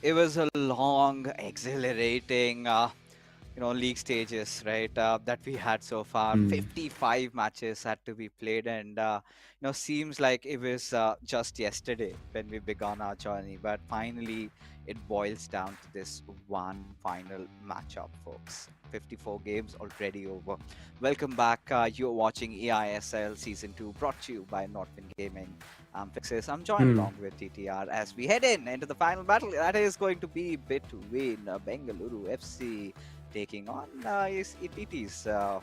it was a long, exhilarating, league stages, right? That we had so far. Hmm. 55 matches had to be played, and seems like it was just yesterday when we began our journey. But finally, it boils down to this one final matchup, folks. 54 games already over. Welcome back. You're watching eISL Season 2, brought to you by Northwind Gaming. I'm Fixes. I'm joined Hmm. along with TTR as we head into the final battle. That is going to be between Bengaluru FC taking on ET's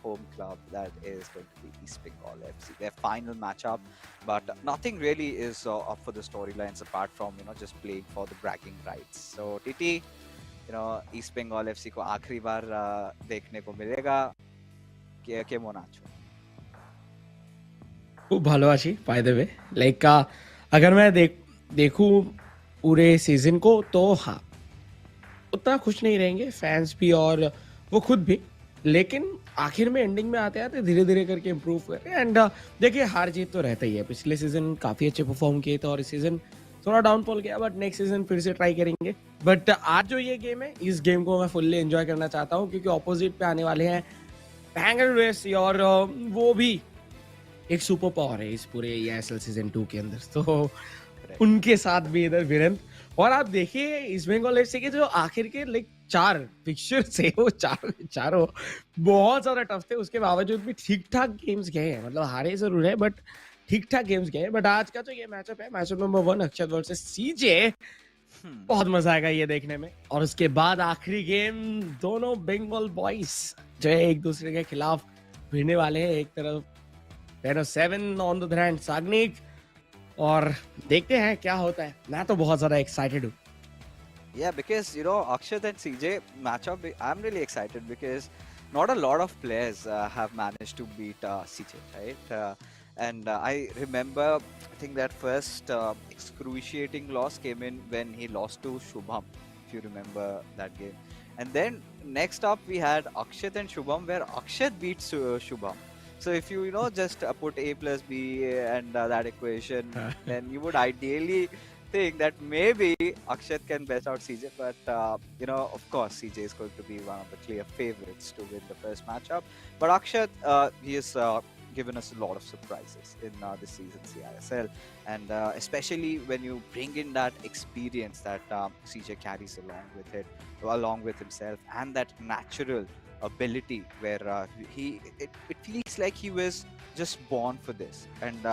home club. That is going to be East Bengal FC. Their final matchup, but nothing really is up for the storylines apart from just playing for the bragging rights. So TT, East Bengal FC को आखिरी बार देखने को मिलेगा কেমন আছো? खूब ভালো আছি বাই দ্য वे लाइक अगर मैं देखूं पूरे सीजन को तो हाँ उतना खुश नहीं रहेंगे फैंस भी और वो खुद भी, लेकिन आखिर में एंडिंग में आते आते धीरे धीरे करके इम्प्रूव कर रहे हैं। एंड देखिए हार जीत तो रहता ही है। पिछले सीजन काफी अच्छे परफॉर्म किए थे और इस सीजन थोड़ा डाउनफॉल गया, बट नेक्स्ट सीजन फिर से ट्राई करेंगे। बट आज जो ये गेम है, इस गेम को मैं फुल्ली एंजॉय करना चाहता हूँ क्योंकि ऑपोजिट पे आने वाले हैं बैंगलोर एफसी और वो भी एक सुपर पावर है इस पूरे EISL सीजन 2 के अंदर। तो उनके साथ भी इधर वीरेंद्र, और आप देखिए इस बंगाल एफसी के जो आखिर के लाइक 4 फिक्चर्स थे वो चारों बहुत ज्यादा टफ थे। उसके बावजूद भी ठीक ठाक गेम्स गए हैं, मतलब हारे जरूर है बट ठीक ठाक गेम्स गए। बट आज का जो ये मैचअप है, मैचअप नंबर 1 अक्षत वर्सेस सीजे, बहुत मजा आएगा ये देखने में। और उसके बाद आखिरी गेम दोनों बंगाल बॉयज जो है एक दूसरे के खिलाफ भिड़ने वाले हैं। एक तरफ 7 ऑन द हैंड साग्निक, और देखते हैं क्या होता है। मैं तो बहुत ज्यादा एक्साइटेड हूँ। Yeah, because Akshat and CJ matchup, I'm really excited because not a lot of players have managed to beat CJ, right? And I remember, I think that first excruciating loss came in when he lost to Shubham, if you remember that game. And then next up we had Akshat and Shubham, where Akshat beats Shubham. So if you just put A plus B and that equation, then you would ideally think that maybe Akshat can best out CJ, but of course CJ is going to be one of the clear favorites to win the first matchup. But Akshat, he has given us a lot of surprises in this season's EISL, and especially when you bring in that experience that CJ carries along with himself, and that natural ability where it feels like he was just born for this, and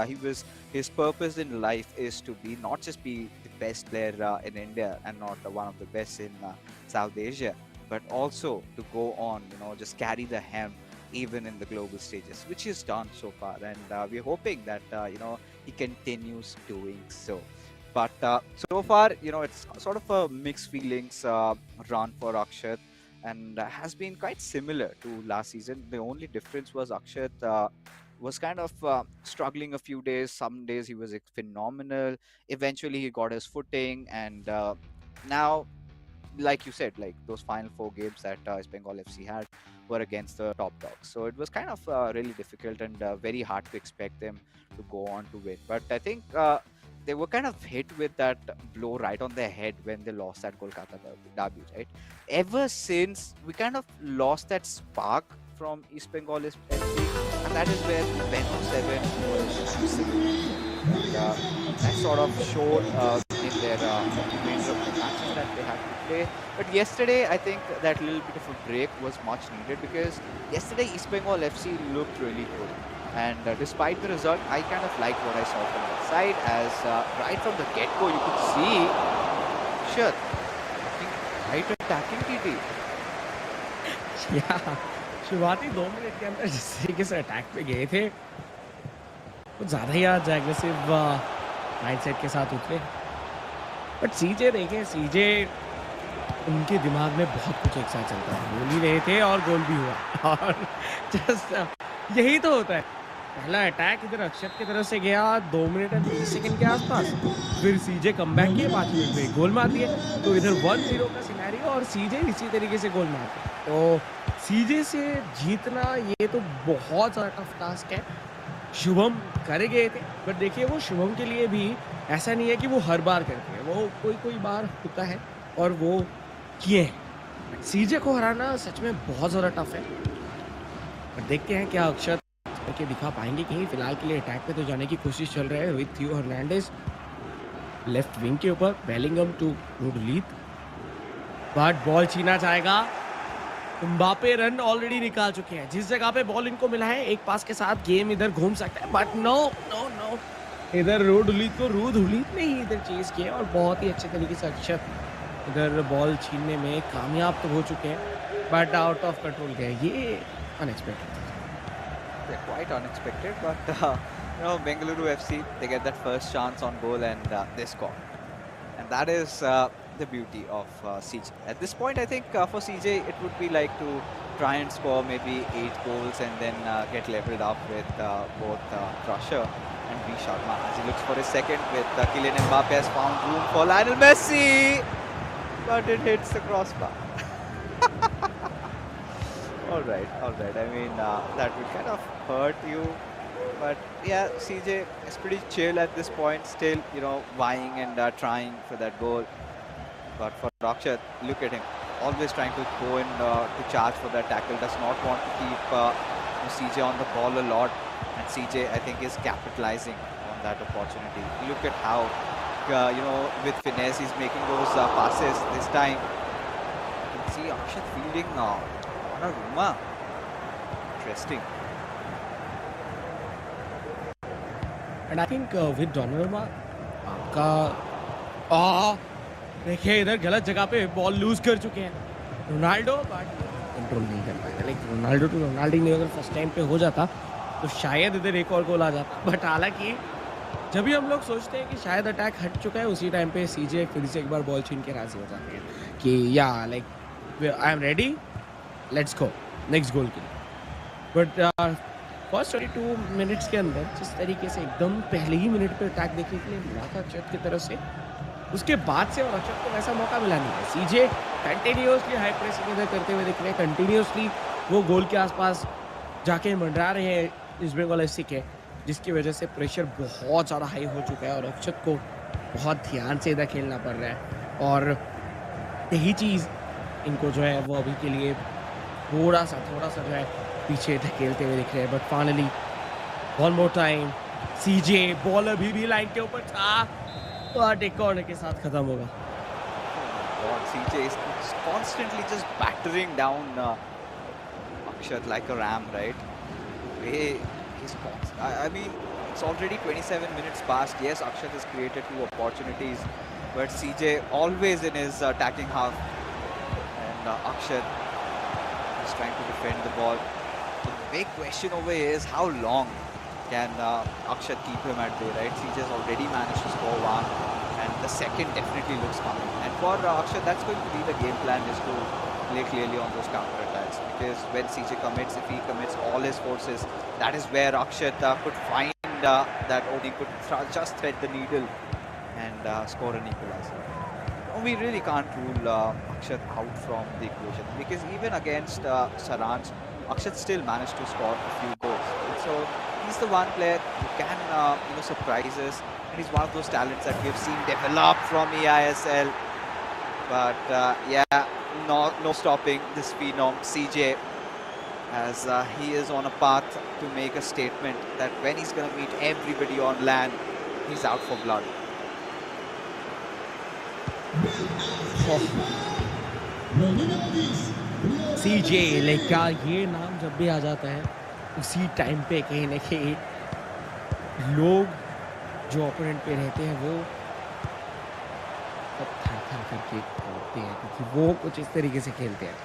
his purpose in life is to be not just be the best player in India and not one of the best in South Asia, but also to go on just carry the hem even in the global stages, which he's done so far, and we're hoping that he continues doing so. But so far, it's sort of a mixed feelings run for Akshat, and has been quite similar to last season. The only difference was Akshat was kind of struggling a few days. Some days he was phenomenal. Eventually he got his footing, and now, like you said, like those final 4 games that East Bengal FC had were against the top dogs. So it was kind of really difficult and very hard to expect them to go on to win. But I think they were kind of hit with that blow right on their head when they lost that Kolkata derby, right? Ever since, we kind of lost that spark from East Bengal FC, and that is where Venom 7 was missing. And that sort of showed in their remainder of the matches that they had to play. But yesterday, I think that little bit of a break was much needed, because yesterday East Bengal FC looked really good. And despite the result, I kind of liked what I saw from that side, as right from the get-go, you could see Shut right attacking TT. शुरुआती 2 minute के अंदर जिस तरीके से attack पे गए थे, कुछ ज्यादा ही आज एग्रेसिव माइंडसेट के साथ उतरे। बट सीजे देखें, सीजे उनके दिमाग में बहुत कुछ एक साथ चलता है। बोल ही रहे थे और गोल भी हुआ, और जस्ट यही तो होता है। पहला अटैक इधर अक्षत की तरफ से गया 2 मिनट और 30 सेकंड के आसपास, फिर सीजे कमबैक किए, 5 मिनट में गोल मार दिए। तो इधर 1-0 का सिनेरियो और सीजे इसी तरीके से गोल मारते। तो सीजे से जीतना ये तो बहुत ज़्यादा टफ टास्क है। शुभम करे गए थे, बट देखिए वो शुभम के लिए भी ऐसा नहीं है कि वो हर बार करते हैं, वो कोई बार होता है और वो किए हैं। सीजे को हराना सच में बहुत ज़्यादा टफ है, और देखते हैं क्या अक्षत करके दिखा पाएंगे कहीं। फिलहाल के लिए अटैक पे तो जाने की कोशिश चल रहा है विथ थियो हर्नांडेज लेफ्ट विंग के ऊपर, बेलिंगम टू रोडलीत, बट बॉल छीना जाएगा। एम्बापे रन ऑलरेडी निकाल चुके हैं। जिस जगह पे बॉल इनको मिला है, एक पास के साथ गेम इधर घूम सकता है, बट नो नो नो, इधर रोडलीत ने ही इधर चेज किया और बहुत ही अच्छे तरीके से अक्षत इधर बॉल छीनने में कामयाब तो हो चुके हैं, बट आउट ऑफ कंट्रोल गए। ये अनएक्सपेक्टेड था। They're quite unexpected, but Bengaluru FC, they get that first chance on goal and they score. And that is the beauty of CJ. At this point, I think for CJ, it would be like to try and score maybe 8 goals and then get leveled up with both Crusher and B. Sharma as he looks for his second with Kylian Mbappe has found room for Lionel Messi, but it hits the crossbar. All right, all right. I mean, that would kind of hurt you. But yeah, CJ is pretty chill at this point, still, vying and trying for that goal. But for Rakshat, look at him, always trying to go in to charge for that tackle, does not want to keep CJ on the ball a lot. And CJ, I think, is capitalizing on that opportunity. Look at how, with finesse, he's making those passes this time. You can see Akshat fielding Donnarumma. Interesting. And I think with Donnarumma आपका देखिए इधर गलत जगह पे ball loose कर चुके हैं Ronaldo, but control नहीं कर पाएगा। लाइक रोनाल्डो टू रोनाल्डो अगर फर्स्ट टाइम पे हो जाता तो शायद इधर एक और गोल आ जाता, बट हालांकि जब भी हम लोग सोचते हैं कि शायद अटैक हट चुका है, उसी टाइम पे सीजे फिर से एक बार बॉल छीन के राजी हो जाते हैं कि या like I am ready, let's go next गोल के लिए। बट फर्स्ट 22 मिनट्स के अंदर जिस तरीके से एकदम पहले ही मिनट पे अटैक देखने के लिए मिला था अक्षत की तरफ से, उसके बाद से और अक्षत को वैसा मौका मिला नहीं है। सीजे कंटिन्यूसली हाई प्रेसिंग इधर करते हुए दिख रहे हैं, कंटिन्यूसली वो गोल के आसपास जाके मंडरा रहे हैं ईस्ट बंगाल एफसी के, जिसकी वजह से प्रेशर बहुत ज़्यादा हाई हो चुका है और अक्षत को बहुत ध्यान से इधर खेलना पड़ रहा है। और यही चीज़ इनको जो है वो अभी के लिए थोड़ा सा जो है पीछे धकेलते हुए दिख रहे हैं। But finally one more time CJ, ball अभी भी लाइन के ऊपर था, बट एक कॉर्नर के साथ खत्म होगा। God, CJ is constantly just battering down Akshat like a ram, right? I mean, it's already 27 minutes past. Yes, Akshat has created 2 opportunities, but CJ always in his attacking half, and Akshat is trying to defend the ball. The big question over here is how long can Akshat keep him at bay, right? CJ has already managed to score 1, and the second definitely looks coming. And for Akshat, that's going to be the game plan, is to play clearly on those counter attacks. Because when CJ commits, if he commits all his forces, that is where Akshat could find that opening, could just thread the needle and score an equalizer. We really can't rule Akshat out from the equation, because even against Saranj, Akshat still managed to score a few goals. And so he's the one player who can surprise us, and he's one of those talents that we've seen develop from eISL. But no stopping this phenom CJ, as he is on a path to make a statement that when he's going to meet everybody on land, he's out for blood. CJ like क्या ये नाम जब भी आ जाता है उसी time पे कहीं ना कहीं लोग जो ओपोनेंट पे रहते हैं वो सब थर करके बोलते हैं, क्योंकि वो कुछ इस तरीके से खेलते हैं।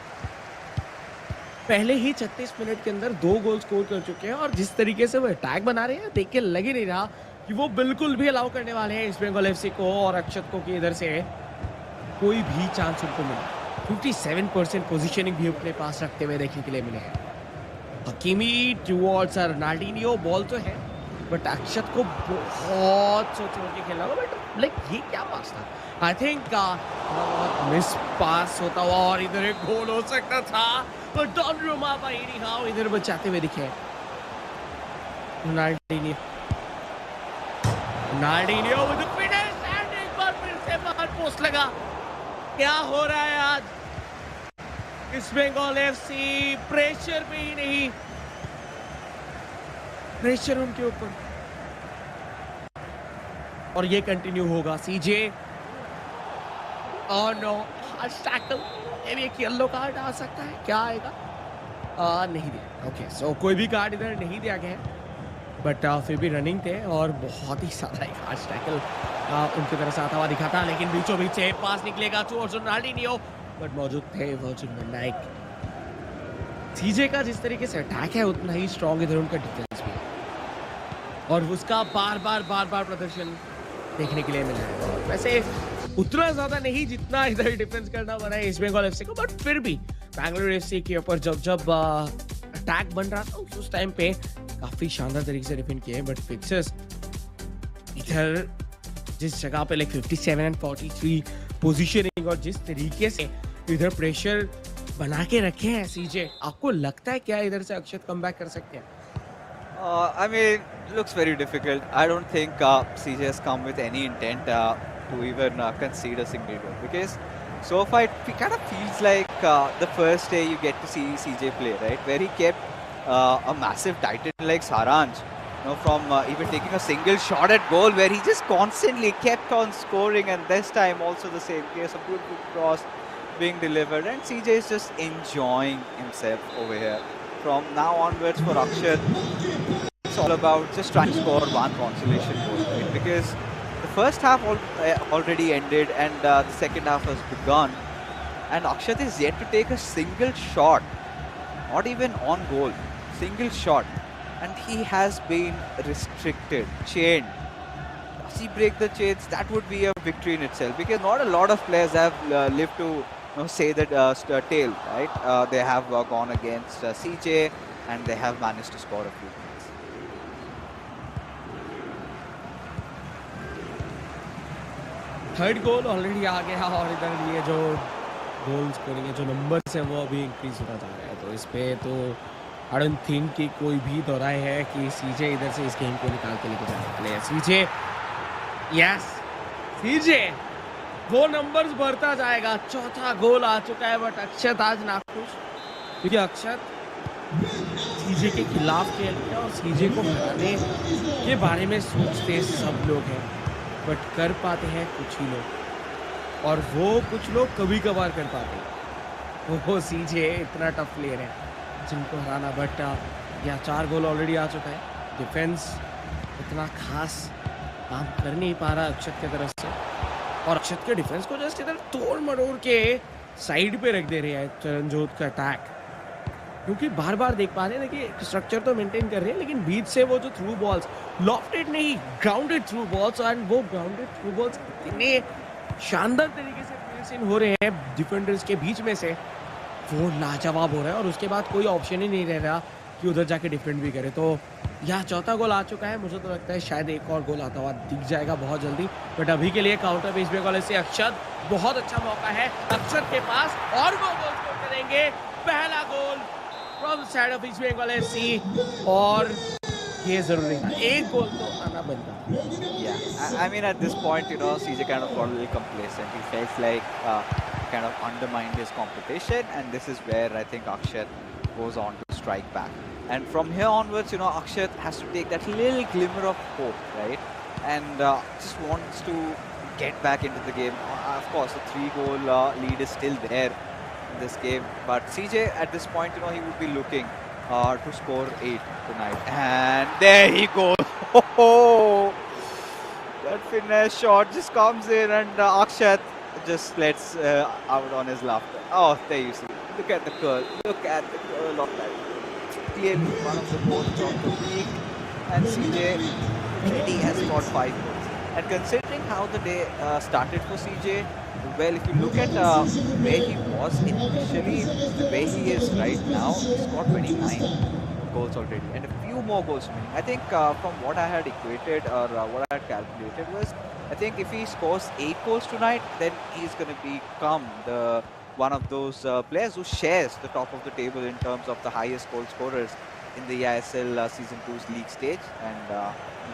पहले ही 36 मिनट के अंदर 2 गोल स्कोर कर चुके हैं, और जिस तरीके से वो अटैक बना रहे हैं देख के लग ही नहीं रहा कि वो बिल्कुल भी अलाउ करने वाले हैं ईस्ट बंगाल एफसी को और अक्षत को कि इधर से कोई भी चांस उनको मिले। 57% पोजीशनिंग भी अपने पास रखते हुए देखने के लिए मिले हैं। हकीमी टुवर्ड्स रोनाल्डिनियो, बॉल तो है बट अक्षत को बहुत सोच के खेलना होगा। बट लाइक ये क्या पास था, आई थिंक बहुत मिस पास होता हुआ और इधर एक गोल हो सकता था, पर डोनारुमा इधर बचाते हुए दिखे। Ronaldinho with the finish, and एक बार फिर से बाहर पोस्ट लगा। क्या हो रहा है आज इस बंगाल एफसी? प्रेशर पे ही नहीं, प्रेशर उनके ऊपर, और ये कंटिन्यू होगा। सीजे, ओह नो, हार्श टैकल, ये भी एक येलो कार्ड आ सकता है, क्या आएगा? नहीं दिया। ओके, सो कोई भी कार्ड इधर नहीं दिया गया है, बट फिर भी रनिंग थे और बहुत ही ज़्यादा एक हार्श टैकल उनकी तरफ से आता हुआ दिखा था, लेकिन बीचों बीच से पास निकलेगा टुवर्ड्स रोनाल्डिनियो, बट मौजूद थे वर्जिल वैन डाइक। सीजे का जिस तरीके से अटैक है उतना ही स्ट्रॉन्ग इधर उनका डिफेंस भी है, और उसका बार बार प्रदर्शन देखने के लिए मिला है। और वैसे उतना ज्यादा नहीं जितना इधर डिफेंस करना पड़ा है ईस्ट बंगाल एफसी को, बट फिर भी बेंगलुरु एफसी के ऊपर जब अटैक बन रहा था उस टाइम पे काफी शानदार तरीके से डिफेंड किए। बट फिक्सर्स इधर जिस जगह पे लाइक 57 एंड 43 पोजीशनिंग और जिस तरीके से इधर प्रेशर बना के रखे हैं सीजे, आपको लगता है क्या इधर से अक्षत कमबैक कर सकते हैं? I mean, looks very difficult. I don't think CJ has come with any intent to even concede a single goal, because so far it kind of feels like the first day you get to see CJ play, right? Where he kept a massive titan like Saranj, from even taking a single shot at goal, where he just constantly kept on scoring, and this time also the same case, a beautiful cross being delivered, and CJ is just enjoying himself over here. From now onwards for Akshat, it's all about just trying to score one consolation goal, right? Because the first half already ended and the second half has begun, and Akshat is yet to take a single shot, not even on goal, single shot, and he has been restricted, chained. Does he break the chains? That would be a victory in itself, because not a lot of players have lived to say that tale, right? They have gone against CJ and they have managed to score a few goals. Third goal already आ गया, और इधर ये जो goal scoring है, जो numbers है वो अभी इंक्रीज होता जा रहा है, तो इस पे तो आई डोंट थिंक कि कोई भी दोहराए है कि सीजे इधर से इस गेम को निकाल के लेके जाने के लिए। सीजे, यस सीजे, वो नंबर्स बढ़ता जाएगा। चौथा गोल आ चुका है, बट अक्षत आज नाखुश, क्योंकि अक्षत सीजे के खिलाफ खेल रहे हैं और सीजे को हराने के बारे में सोचते सब लोग हैं, बट कर पाते हैं कुछ ही लोग, और वो कुछ लोग कभी कभार कर पाते हैं। वो सीजे इतना टफ प्लेयर है जिनको हराना, बट या 4 गोल ऑलरेडी आ चुका है। डिफेंस इतना खास काम कर नहीं पा रहा अक्षत की तरफ से, और अक्षत के डिफेंस को जस्ट इधर तोड़ मरोड़ के साइड पे रख दे रहे हैं चरणजोत का अटैक, क्योंकि बार बार देख पा रहे हैं कि स्ट्रक्चर तो मेंटेन कर रहे हैं, लेकिन बीच से वो जो थ्रू बॉल्स, लॉफ्टेड नहीं, ग्राउंडेड थ्रू बॉल्स, एंड वो ग्राउंडेड थ्रू बॉल्स इतने शानदार तरीके से प्लेस इन हो रहे हैं डिफेंडर्स के बीच में से, वो लाजवाब हो रहा है, और उसके बाद कोई ऑप्शन ही नहीं रह रहा कि उधर जाके डिफेंड भी करे। तो यहाँ चौथा गोल आ चुका है, मुझे तो लगता है शायद एक और गोल आता हुआ दिख जाएगा बहुत जल्दी, बट अभी के लिए काउंटर पे ईस्ट बंगाल से अक्षत, बहुत अच्छा मौका है अक्षत के पास, और वो गोल स्कोर करेंगे। पहला goal from side of East Bengal FC, और ये जरूरी था, एक गोल तो आना बनता। Yeah, I mean, at this point, CJ kind of got a little complacent. He felt like kind of undermined his competition, and this is where I think Akshat goes on to strike back. And from here onwards, Akshat has to take that little glimmer of hope, right? And just wants to get back into the game. Of course, the 3-goal lead is still there in this game, but CJ at this point, he would be looking to score 8 tonight. And there he goes. Oh, that finesse shot just comes in, and Akshat just lets out on his laughter. Oh, there you see. Look at the curl. Look at the curl of that. Clearly one of the goals of the week, and CJ already has scored 5 goals. And considering how the day started for CJ, well, if you look at where he was initially, where he is right now, he scored 29 goals already, and a few more goals remaining. I think from what I had equated, or what I had calculated, was I think if he scores 8 goals tonight, then he's going to become one of those players who shares the top of the table in terms of the highest goal scorers in the eISL Season 2's league stage, and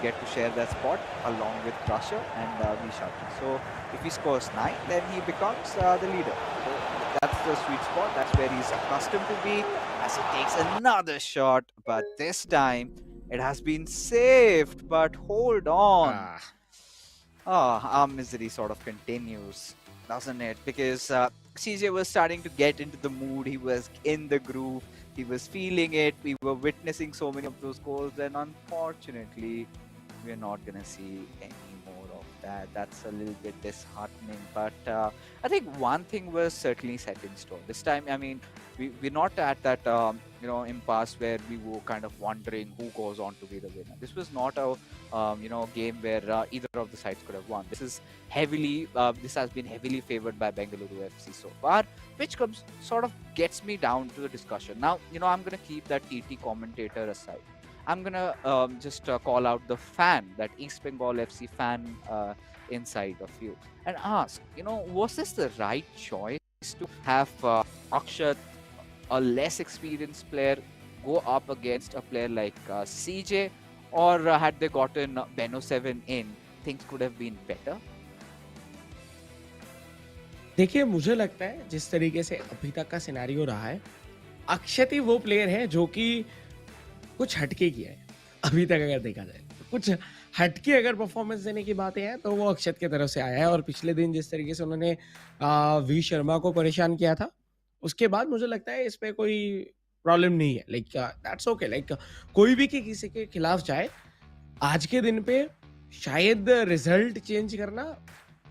get to share that spot along with Crusher and Vishal. So if he scores 9, then he becomes the leader. So that's the sweet spot. That's where he's accustomed to be, as he takes another shot. But this time, it has been saved. But hold on. Ah, Our misery sort of continues, doesn't it? Because CJ was starting to get into the mood. He was in the groove. He was feeling it. We were witnessing so many of those goals, and unfortunately, we're not gonna see any more of that. That's a little bit disheartening. But I think one thing was certainly set in stone this time. I mean, we're not at that impasse where we were kind of wondering who goes on to be the winner. This was not a game where either of the sides could have won. This has been heavily favored by Bengaluru FC so far, which comes sort of gets me down to the discussion. Now, I'm gonna keep that TT commentator aside. I'm gonna just call out the fan, that East Bengal FC fan inside of you, and ask, was this the right choice to have Akshat, a less experienced player, go up against a player like CJ, or had they gotten Beno 7 in, things could have been better? देखिए मुझे लगता है जिस तरीके से अभी तक का सिनेरियो रहा है, अक्षत ही वो प्लेयर है जो कि कुछ हटके किया है अभी तक अगर देखा जाए तो। कुछ हटके अगर परफॉर्मेंस देने की बातें हैं तो वो अक्षत की तरफ से आया है। और पिछले दिन जिस तरीके से उन्होंने वी शर्मा को परेशान किया था, उसके बाद मुझे लगता है इस पे कोई प्रॉब्लम नहीं है। Like that's okay. लाइक कोई भी किसी के खिलाफ जाए, आज के दिन पे शायद रिजल्ट चेंज करना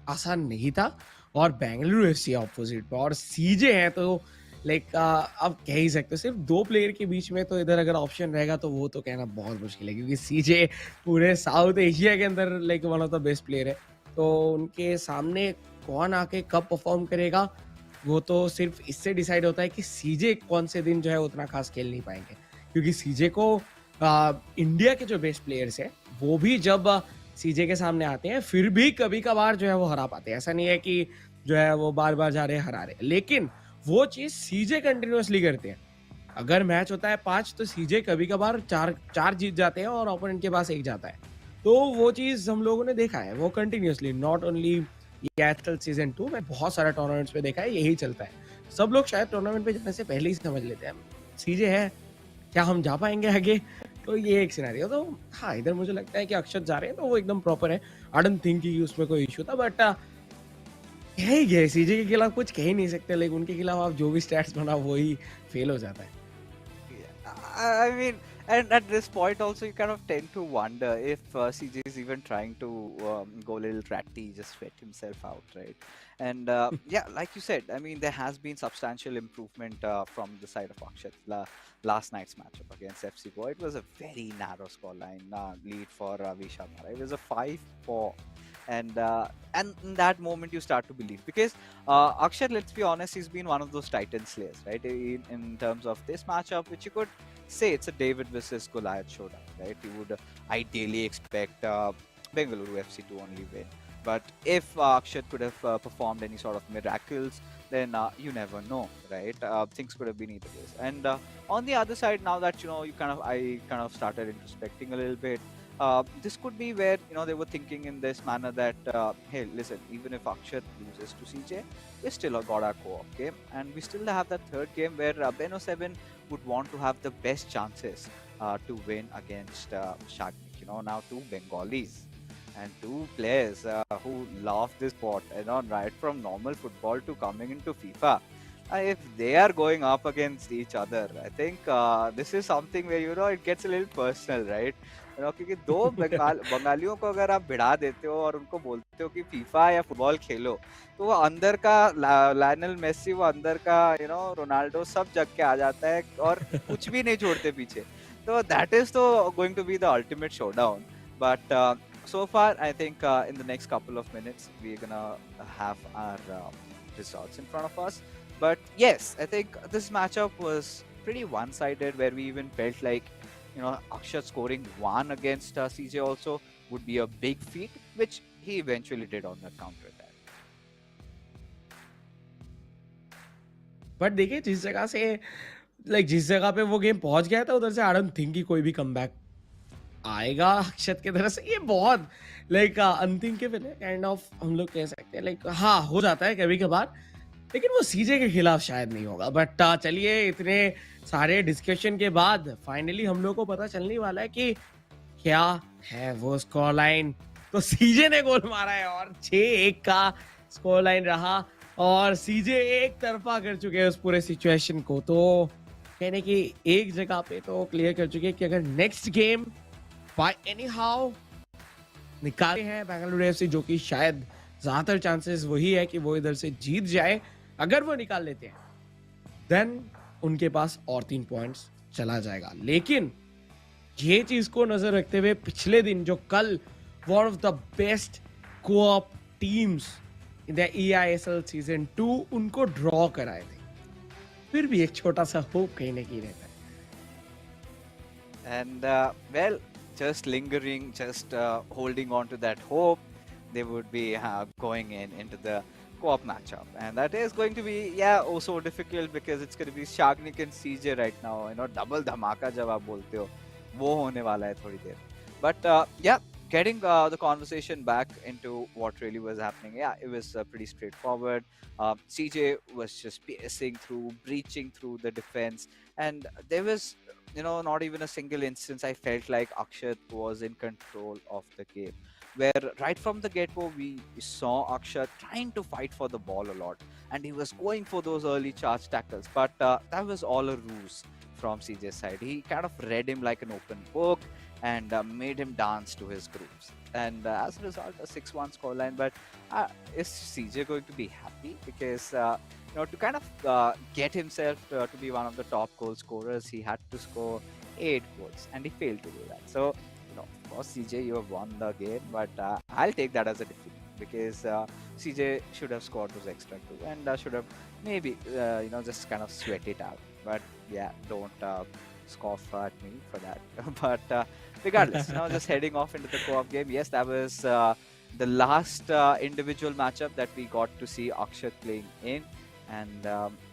आसान नहीं था। और बेंगलुरु एफसी ऑपोजिट पे और सीजे है तो लाइक आप कह ही सकते हो सिर्फ 2 प्लेयर के बीच में, तो इधर अगर ऑप्शन रहेगा तो वो तो कहना बहुत मुश्किल है, क्योंकि सीजे पूरे साउथ एशिया के अंदर like one of the best player है। तो उनके सामने कौन आके कब परफॉर्म करेगा, वो तो सिर्फ इससे डिसाइड होता है कि सीजे कौन से दिन जो है उतना खास खेल नहीं पाएंगे। क्योंकि सीजे को इंडिया के जो बेस्ट प्लेयर्स हैं वो भी जब सीजे के सामने आते हैं, फिर भी कभी कभार जो है वो हरा पाते हैं। ऐसा नहीं है कि जो है वो बार बार जा रहे हैं हरा रहे, लेकिन वो चीज सीजे कंटिन्यूअसली करते हैं। अगर मैच होता है 5 तो सीजे कभी कभार 4 जीत जाते हैं और ओपोनेंट के पास 1 जाता है। तो वो चीज हम लोगों ने देखा है, वो कंटिन्यूअसली, नॉट ओनली एआईएसएल सीजन 2 में बहुत सारे टूर्नामेंट्स पे देखा है, यही चलता है। सब लोग शायद टूर्नामेंट पे जाने से पहले ही समझ लेते हैं सीजे है, क्या हम जा पाएंगे आगे। तो ये एक सिनेरियो। तो हाँ, इधर मुझे लगता है कि अक्षत जा रहे हैं तो वो एकदम प्रॉपर है। आई डोंट थिंक कि उसमें कोई इशू था, बट कह ही गए सीजे के खिलाफ कुछ कह ही नहीं सकते। लेकिन उनके खिलाफ आप जो भी स्टैट्स बनाओ वो ही फेल हो जाता है। Yeah, I mean, and at this point also you kind of tend to wonder if CJ is even trying to go a little ratty, just sweat himself out, right? And yeah, like you said, I mean, there has been substantial improvement from the side of Akshat. Last night's matchup against FC Goa, it was a very narrow scoreline lead for Vishamara. It was a 5-4. And in that moment you start to believe, because Akshat, let's be honest, he's been one of those titan slayers, right? In terms of this matchup, which you could say it's a David versus Goliath showdown, right? You would ideally expect Bengaluru FC to only win, but if Akshat could have performed any sort of miracles, then you never know, right? Things could have been either ways. And on the other side, now that I kind of started introspecting a little bit. This could be where they were thinking in this manner that hey, listen, even if Akshat loses to CJ, we still got our co-op game, and we still have that third game where Beno 7 would want to have the best chances to win against Shagnik. Now 2 Bengalis and 2 players who love this sport, right from normal football to coming into FIFA. If they are going up against each other, I think this is something where it gets a little personal, right? क्योंकि 2 बंगालियों को अगर आप भिड़ा देते हो और उनको बोलते हो कि फीफा या फुटबॉल खेलो, तो वो अंदर का लायनल मेसी, वो अंदर का रोनाल्डो सब जग के आ जाता है और कुछ भी नहीं छोड़ते पीछे। तो दैट इज तो going to be the ultimate showdown. But so far, I think in the next couple of minutes we're gonna have our results in front of us. But yes, I think this matchup was pretty one-sided, where we even felt like Akshat scoring 1 against CJ also would be a big feat, which he eventually did on that counter attack. But देखिए जिस जगह से like जिस जगह पे वो game पहुंच गया था उधर से आई डोंट थिंक कि कोई भी कमबैक आएगा अक्षत की तरफ से। ये बहुत लाइक अनथिंकेबल है काइंड ऑफ, हम लोग कह सकते हैं। लाइक हाँ, हो जाता है कभी कभार, लेकिन वो सीजे के खिलाफ शायद नहीं होगा। बट चलिए, इतने सारे डिस्कशन के बाद फाइनली हम लोग को पता चलने वाला है कि क्या है वो स्कोर लाइन। तो सीजे ने गोल मारा है और 6-1 का स्कोर लाइन रहा और सीजे एक तरफा कर चुके हैं उस पूरे सिचुएशन को। तो कहने की एक जगह पे तो क्लियर कर चुके हैं कि अगर next game by any how निकाले हैं बेंगलुरु एफसी, जो कि शायद ज्यादातर चांसेस वही है कि वो इधर से जीत जाए। अगर वो निकाल लेते हैं देन उनके पास और 3 पॉइंट्स चला जाएगा। लेकिन ये चीज को नजर रखते हुए पिछले दिन जो कल one of the best coop teams in the eISL season 2 उनको ड्रॉ कराए थे, फिर भी एक छोटा सा होप कहीं ना कहीं रहता है। And well, just lingering, just holding on to that hope, they would be going into the co-op matchup, and that is going to be also difficult because it's going to be Shagnik and CJ right now. Double dhamaka jab aap bolte ho, wo hone wala hai thodi der. But getting the conversation back into what really was happening, it was pretty straightforward. CJ was just piercing through, breaching through the defense, and there was not even a single instance I felt like Akshat was in control of the game. Where right from the get-go, we saw Akshat trying to fight for the ball a lot, and he was going for those early charge tackles. But that was all a ruse from CJ's side. He kind of read him like an open book and made him dance to his grooves. And as a result, a 6-1 scoreline. But is CJ going to be happy? Because to kind of get himself to be one of the top goal scorers, he had to score 8 goals, and he failed to do that. So, of course, CJ, you have won the game, but I'll take that as a defeat because CJ should have scored those extra 2 and should have maybe, just kind of sweat it out. But yeah, don't scoff at me for that. But regardless, just heading off into the co-op game. Yes, that was the last individual matchup that we got to see Akshat playing in. And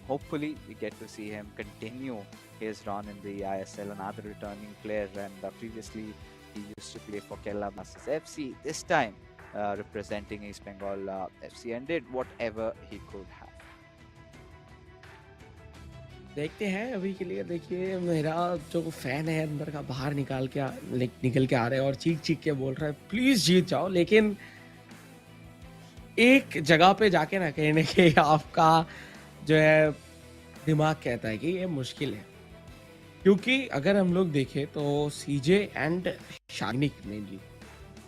hopefully we get to see him continue his run in the eISL, another returning player. And previously he used to play for Kerala Blasters FC, this time representing East Bengal FC, and did whatever he could have. देखते हैं अभी के लिए। देखिए, मेरा जो fan है अंदर का बाहर निकल के आ रहा है और चीख चीख के बोल रहा है प्लीज जीत जाओ। लेकिन एक जगह पे जाके ना कहने के आपका जो है दिमाग कहता है कि ये मुश्किल है, क्योंकि अगर हम लोग देखें तो सीजे एंड शाग्निक मेनली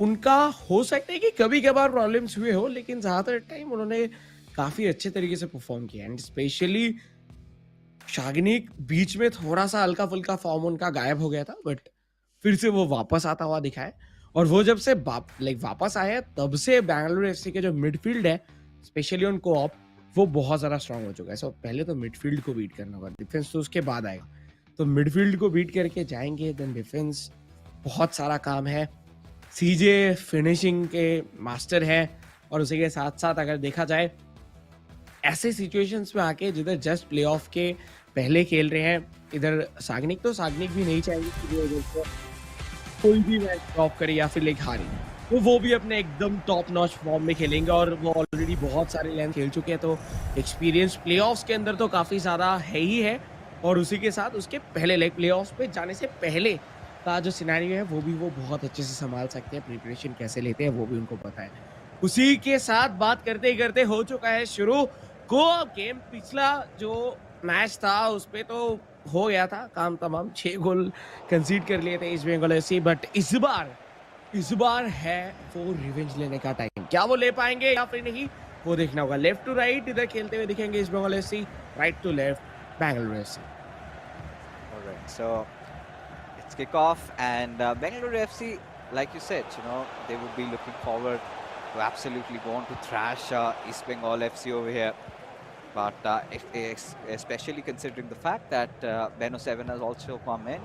उनका हो सकता है कि कभी कभार प्रॉब्लम्स हुए हो, लेकिन ज्यादातर टाइम उन्होंने काफी अच्छे तरीके से परफॉर्म किया। एंड स्पेशली शाग्निक बीच में थोड़ा सा हल्का फुल्का फॉर्म उनका गायब हो गया था, बट फिर से वो वापस आता हुआ दिखा है। और वो जब से वापस आया तब से बेंगलुरु एफसी के जो मिडफील्ड है स्पेशली ऑन कोऑप वो बहुत ज़्यादा स्ट्रांग हो चुका है। सो पहले तो मिडफील्ड को बीट करना होगा, डिफेंस तो उसके बाद आएगा। तो मिडफील्ड को बीट करके जाएंगे, देन डिफेंस बहुत सारा काम है। सीजे फिनिशिंग के मास्टर है, और उसी के साथ साथ अगर देखा जाए ऐसे सिचुएशंस में आके जिधर जस्ट प्लेऑफ के पहले खेल रहे हैं, इधर साग्निक भी नहीं चाहेंगे कि वो इधर से कोई भी मैच ड्रॉप करे या फिर हारे। तो वो भी अपने एकदम टॉप नॉच फॉर्म में खेलेंगे, और वो ऑलरेडी बहुत सारे लेन खेल चुके हैं, तो एक्सपीरियंस प्लेऑफ्स के अंदर तो काफ़ी ज़्यादा है ही है। और उसी के साथ उसके पहले प्लेऑफ्स पे जाने से पहले का जो सिनेरियो है वो भी वो बहुत अच्छे से संभाल सकते हैं। प्रिपरेशन कैसे लेते हैं वो भी उनको पता है। उसी के साथ बात करते ही करते हो चुका है शुरू कोऑप गेम। पिछला जो मैच था उस पे तो हो गया था काम तमाम, 6 गोल कंसीड कर लिए थे ईस्ट बंगाल एफसी। बट इस बार है वो रिवेंज लेने का टाइम। क्या वो ले पाएंगे या फिर नहीं, वो देखना होगा। लेफ्ट टू राइट इधर खेलते हुए दिखेंगे East Bengal FC, right to left Bengaluru FC. Alright, so it's kickoff, and Bengaluru FC, like you said, they would be looking forward to absolutely go on to thrash East Bengal FC over here. But especially considering the fact that Beno 7 has also come in,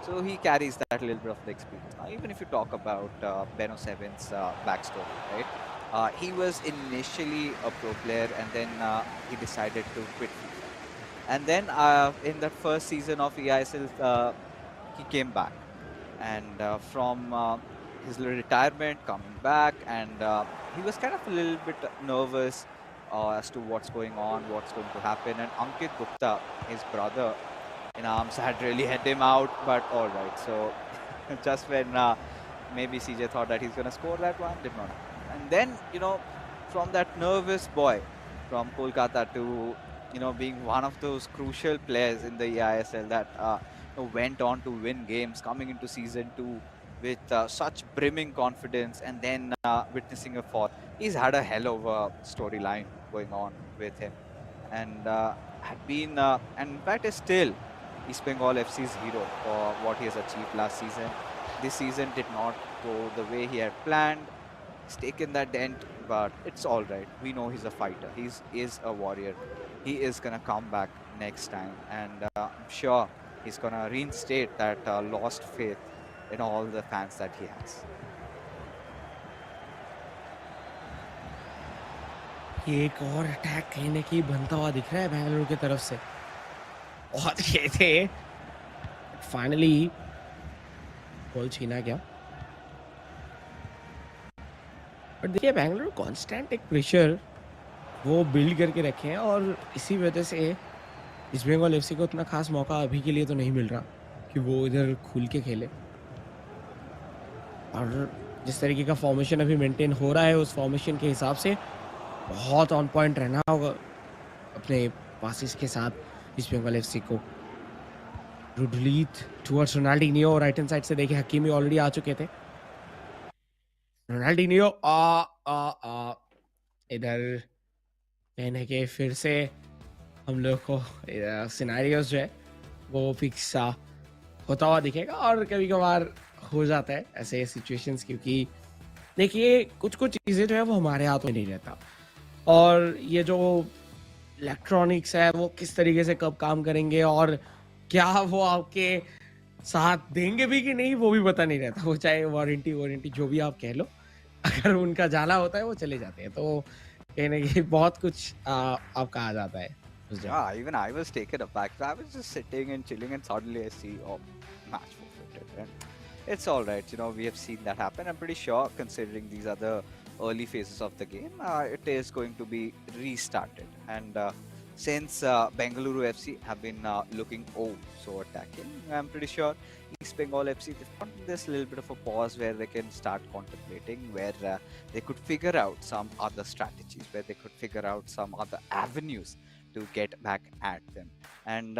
so he carries that little bit of the experience. Now, even if you talk about Beno 7's backstory, right? He was initially a pro player, and then he decided to quit FIFA. And then in that first season of EISL, he came back, and from his retirement coming back, and he was kind of a little bit nervous as to what's going on, what's going to happen. And Ankit Gupta, his brother in arms, had really head him out, but all right. So just when maybe CJ thought that he's going to score that one, did not happen. And then, from that nervous boy from Kolkata to, being one of those crucial players in the EISL that went on to win games coming into season 2 with such brimming confidence, and then witnessing a fall. He's had a hell of a storyline going on with him, and had been, and in fact is still East Bengal FC's hero for what he has achieved last season. This season did not go the way he had planned. He's taken that dent, but it's all right. We know he's a fighter. Is a warrior. He is gonna come back next time, and I'm sure he's gonna reinstate that lost faith in all the fans that he has. ये एक और attack कहीं ना कहीं बनता हुआ दिख रहा है बेंगलुरु की तरफ से, बहुत ये थे, फाइनली गोल छीना गया। बट देखिए बेंगलुरु कांस्टेंट एक प्रेशर वो बिल्ड करके रखे हैं, और इसी वजह से ईस्ट बंगाल एफसी को उतना खास मौका अभी के लिए तो नहीं मिल रहा कि वो इधर खुल के खेले। और जिस तरीके का फॉर्मेशन अभी मेंटेन हो रहा है, उस फॉर्मेशन के हिसाब से बहुत ऑन पॉइंट रहना होगा अपने पासिस के साथ ईस्ट बंगाल एफसी को। रुडलीत towards Ronaldinho, right hand side से देखिए हकीमी ऑलरेडी आ चुके थे। रोनाल्डिनियो इधर कहने के फिर से हम लोग को सिनेरियोस जो है वो फिक्स होता हुआ दिखेगा, और कभी कभार हो जाता है ऐसे सिचुएशंस, क्योंकि देखिए कुछ कुछ चीज़ें जो है वो हमारे हाथ में नहीं रहता, और ये जो इलेक्ट्रॉनिक्स है वो किस तरीके से कब काम करेंगे और क्या वो आपके साथ देंगे भी कि नहीं वो भी पता नहीं रहता। वो चाहे वारंटी जो भी आप कह लो, अगर उनका जाला होता है वो चले जाते हैं। तो कहीं ना कहीं बहुत कुछ आपका आ जाता है उस जगह। Yeah, even I was taken aback. I was just sitting and chilling, and suddenly I see, oh, match forfeited. And it's all right. We have seen that happen. I'm pretty sure, considering these are the early phases of the game, it is going to be restarted. And since Bengaluru FC have been looking so attacking, I'm pretty sure East Bengal FC, they've got this little bit of a pause where they can start contemplating, where they could figure out some other strategies, where they could figure out some other avenues to get back at them. And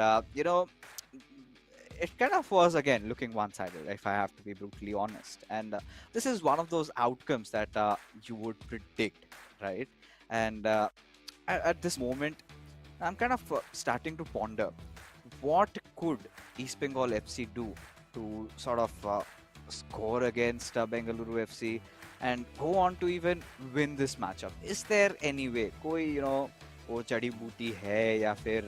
it kind of was, again, looking one-sided, if I have to be brutally honest. And this is one of those outcomes that you would predict, right? And at this moment, I'm kind of starting to ponder, what could East Bengal FC do to sort of score against Bengaluru FC and go on to even win this matchup? Is there any way? कोई वो जड़ी बूटी है, या फिर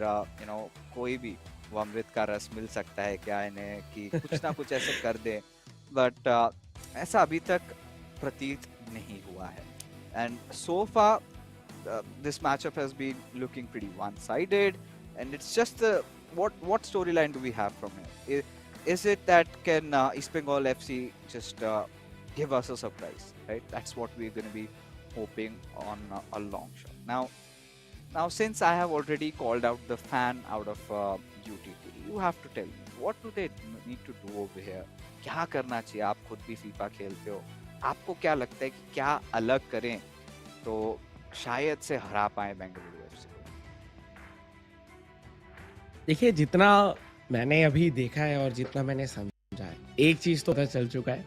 कोई भी वो अमृत का रस मिल सकता है क्या इन्हें कि कुछ ना कुछ ऐसे कर दे? बट ऐसा अभी तक प्रतीत नहीं हुआ है। And so far this matchup has been looking pretty one-sided, and it's just what storyline do we have from here? Is it that can East Bengal FC just give us a surprise, right? That's what we're going to be hoping on a long shot. Now, since I have already called out the fan out of UTT, you have to tell me, what do they need to do over here? क्या करना चाहिए? आप खुद भी FIFA खेलते हो, आपको क्या लगता है कि क्या अलग करें तो शायद से हरा पाए बेंगलुरु एफसी को? देखिए जितना मैंने अभी देखा है और जितना मैंने समझा है, एक चीज तो पता चल चुका है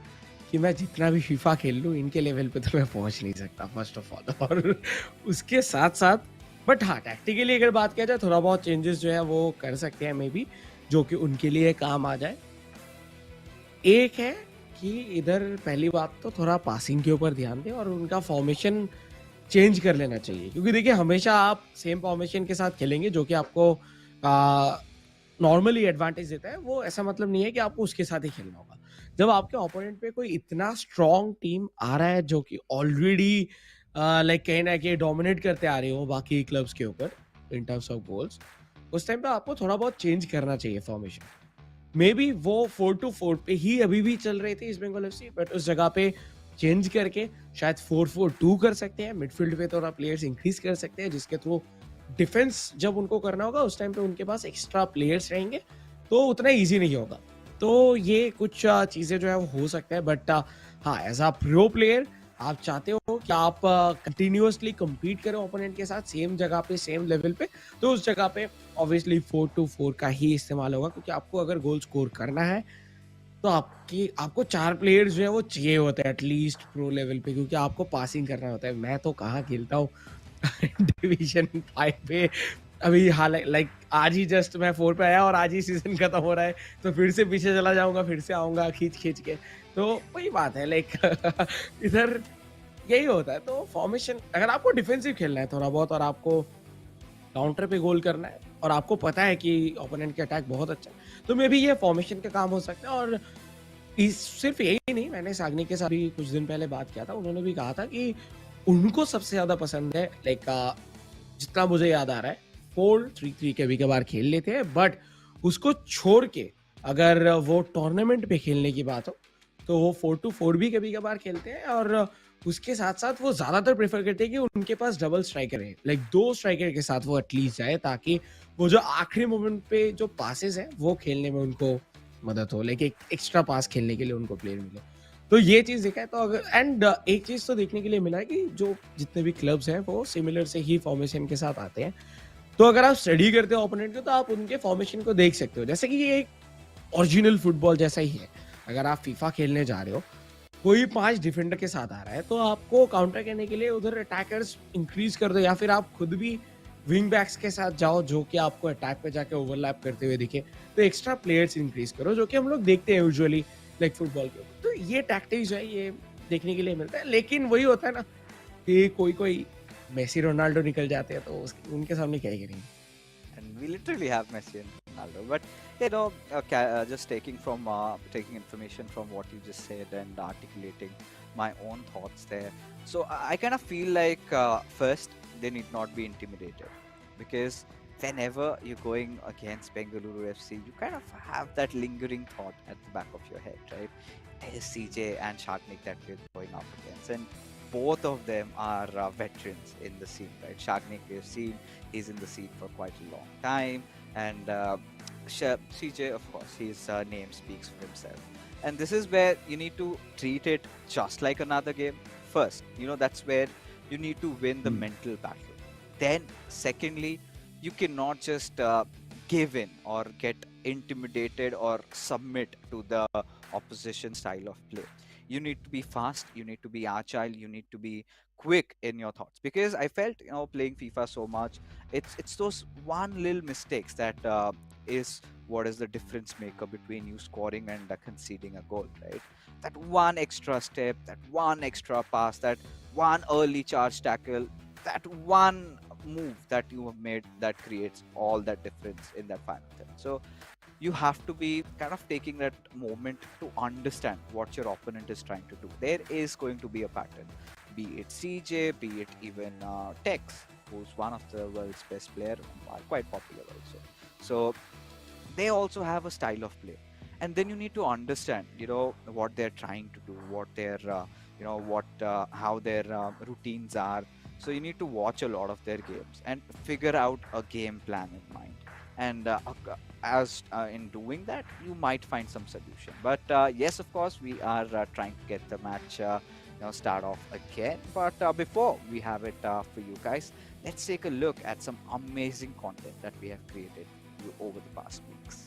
कि मैं जितना भी फीफा खेल लूं इनके लेवल पे तो मैं पहुंच नहीं सकता, फर्स्ट ऑफ ऑल। और उसके साथ साथ बट हाँ, टैक्टिकली अगर बात किया जाए थोड़ा बहुत चेंजेस जो है वो कर सकते हैं मे बी, जो कि उनके लिए काम आ जाए। एक है कि इधर पहली बात तो थोड़ा पासिंग के ऊपर ध्यान दें और उनका फॉर्मेशन चेंज कर लेना चाहिए, क्योंकि देखिए हमेशा आप सेम फॉर्मेशन के साथ खेलेंगे जो कि आपको नॉर्मली एडवांटेज देता है, वो ऐसा मतलब नहीं है कि आपको उसके साथ ही खेलना होगा। जब आपके ओपोनेंट पे कोई इतना स्ट्रॉन्ग टीम आ रहा है जो कि ऑलरेडी लाइक कहीं ना कहीं डोमिनेट करते आ रहे हो बाकी क्लब्स के ऊपर इन टर्म्स ऑफ गोल्स, उस टाइम पे आपको थोड़ा बहुत चेंज करना चाहिए फॉर्मेशन। मे बी वो 4-2-4 पे ही अभी भी चल रहे थे ईस्ट बंगाल एफसी, बट उस जगह पे चेंज करके शायद 4-4-2 कर सकते हैं। मिडफील्ड पे थोड़ा प्लेयर्स इंक्रीज कर सकते हैं, जिसके थ्रू डिफेंस जब उनको करना होगा उस टाइम पे उनके पास एक्स्ट्रा प्लेयर्स रहेंगे, तो उतना ईजी नहीं होगा। तो ये कुछ चीज़ें जो है वो हो सकता है, बट हाँ, एज अ प्रो प्लेयर आप चाहते हो कि आप कंटिन्यूअसली compete करो ओपोनेंट के साथ सेम जगह पे, सेम लेवल पे, तो उस जगह पे ऑब्वियसली 4-2-4 का ही इस्तेमाल होगा, क्योंकि आपको अगर गोल स्कोर करना है तो आपको 4 प्लेयर्स जो है वो चाहिए होते हैं एटलीस्ट प्रो लेवल पे, क्योंकि आपको पासिंग करना होता है। मैं तो कहाँ खेलता हूँ डिवीजन 5 पे, अभी हाल लाइक आज ही जस्ट मैं 4 पे आया और आज ही सीजन खत्म हो रहा है, तो फिर से पीछे चला जाऊंगा, फिर से आऊंगा खींच के। तो वही बात है, लाइक इधर यही होता है। तो फॉर्मेशन अगर आपको डिफेंसिव खेलना है थोड़ा बहुत और आपको काउंटर पे गोल करना है और आपको पता है कि ओपोनेंट के अटैक बहुत अच्छा है, तो मे बी ये फॉर्मेशन का काम हो सकता है। और सिर्फ यही नहीं, मैंने सागनी के साथ भी कुछ दिन पहले बात किया था, उन्होंने भी कहा था कि उनको सबसे ज्यादा पसंद है, लाइक जितना मुझे याद आ रहा है 4-3-3 कभी कभार खेल लेते हैं, बट उसको छोड़ के अगर वो टूर्नामेंट पे खेलने की बात हो तो वो 4-4 भी कभी कभार खेलते हैं। और उसके साथ साथ वो ज्यादातर प्रेफर करते हैं कि उनके पास डबल स्ट्राइकर है, लाइक 2 स्ट्राइकर के साथ वो एटलीस्ट जाए, ताकि वो जो आखिरी मोमेंट पे जो पासेस है वो खेलने में उनको मदद हो, लाइक एक एक्स्ट्रा पास खेलने के लिए उनको प्लेयर मिले। तो ये चीज देखा है। तो अगर एंड एक चीज तो देखने के लिए मिला है कि जो जितने भी क्लब्स हैं वो सिमिलर से ही फॉर्मेशन के साथ आते हैं। तो अगर आप स्टडी करते हो ओपोनेंट को तो आप उनके फॉर्मेशन को देख सकते हो, जैसे कि ये एक ओरिजिनल फुटबॉल जैसा ही है। अगर आप फीफा खेलने जा रहे हो, कोई 5 डिफेंडर के साथ आ रहा है, तो आपको काउंटर करने के लिए उधर अटैकर्स इंक्रीज कर दो, या फिर आप खुद भी विंग बैक्स के साथ जाओ जो कि आपको अटैक पे जाके ओवरलैप करते हुए दिखे। तो एक्स्ट्रा प्लेयर्स इंक्रीज करो, जो कि हम लोग देखते हैं यूजुअली लाइक फुटबॉल के ऊपर। तो ये टैक्टिक्स है, ये देखने के लिए मिलता है। लेकिन वही होता है ना कि कोई कोई मेसी रोनाल्डो निकल जाते हैं, तो उनके सामने क्या ही करेंगे। And we literally have Messi and Ronaldo. But just taking information from what you just said and articulating my own thoughts there. So I kind of feel like first they need not be intimidated, because whenever you're going against Bengaluru FC, you kind of have that lingering thought at the back of your head, right? There's CJ and Sharknik that we're going up against, and both of them are veterans in the scene, right? Sharknik, we've seen, he's in the scene for quite a long time, and CJ, of course, his name speaks for himself. And this is where you need to treat it just like another game. First, that's where you need to win the mental battle. Then, secondly, you cannot just give in or get intimidated or submit to the opposition style of play. You need to be fast, you need to be agile, you need to be quick in your thoughts, because I felt playing FIFA so much, it's those one little mistakes that is what is the difference maker between you scoring and conceding a goal, right? That one extra step, that one extra pass, that one early charge tackle, that one move that you have made that creates all that difference in that final third. So you have to be kind of taking that moment to understand what your opponent is trying to do. There is going to be a pattern, be it CJ, be it even Tex, who's one of the world's best player, quite popular also. So they also have a style of play, and then you need to understand what they're trying to do, what their how their routines are. So you need to watch a lot of their games and figure out a game plan in mind. And as in doing that, you might find some solution. But yes, of course, we are trying to get the match start off again. But before we have it for you guys, let's take a look at some amazing content that we have created over the past weeks.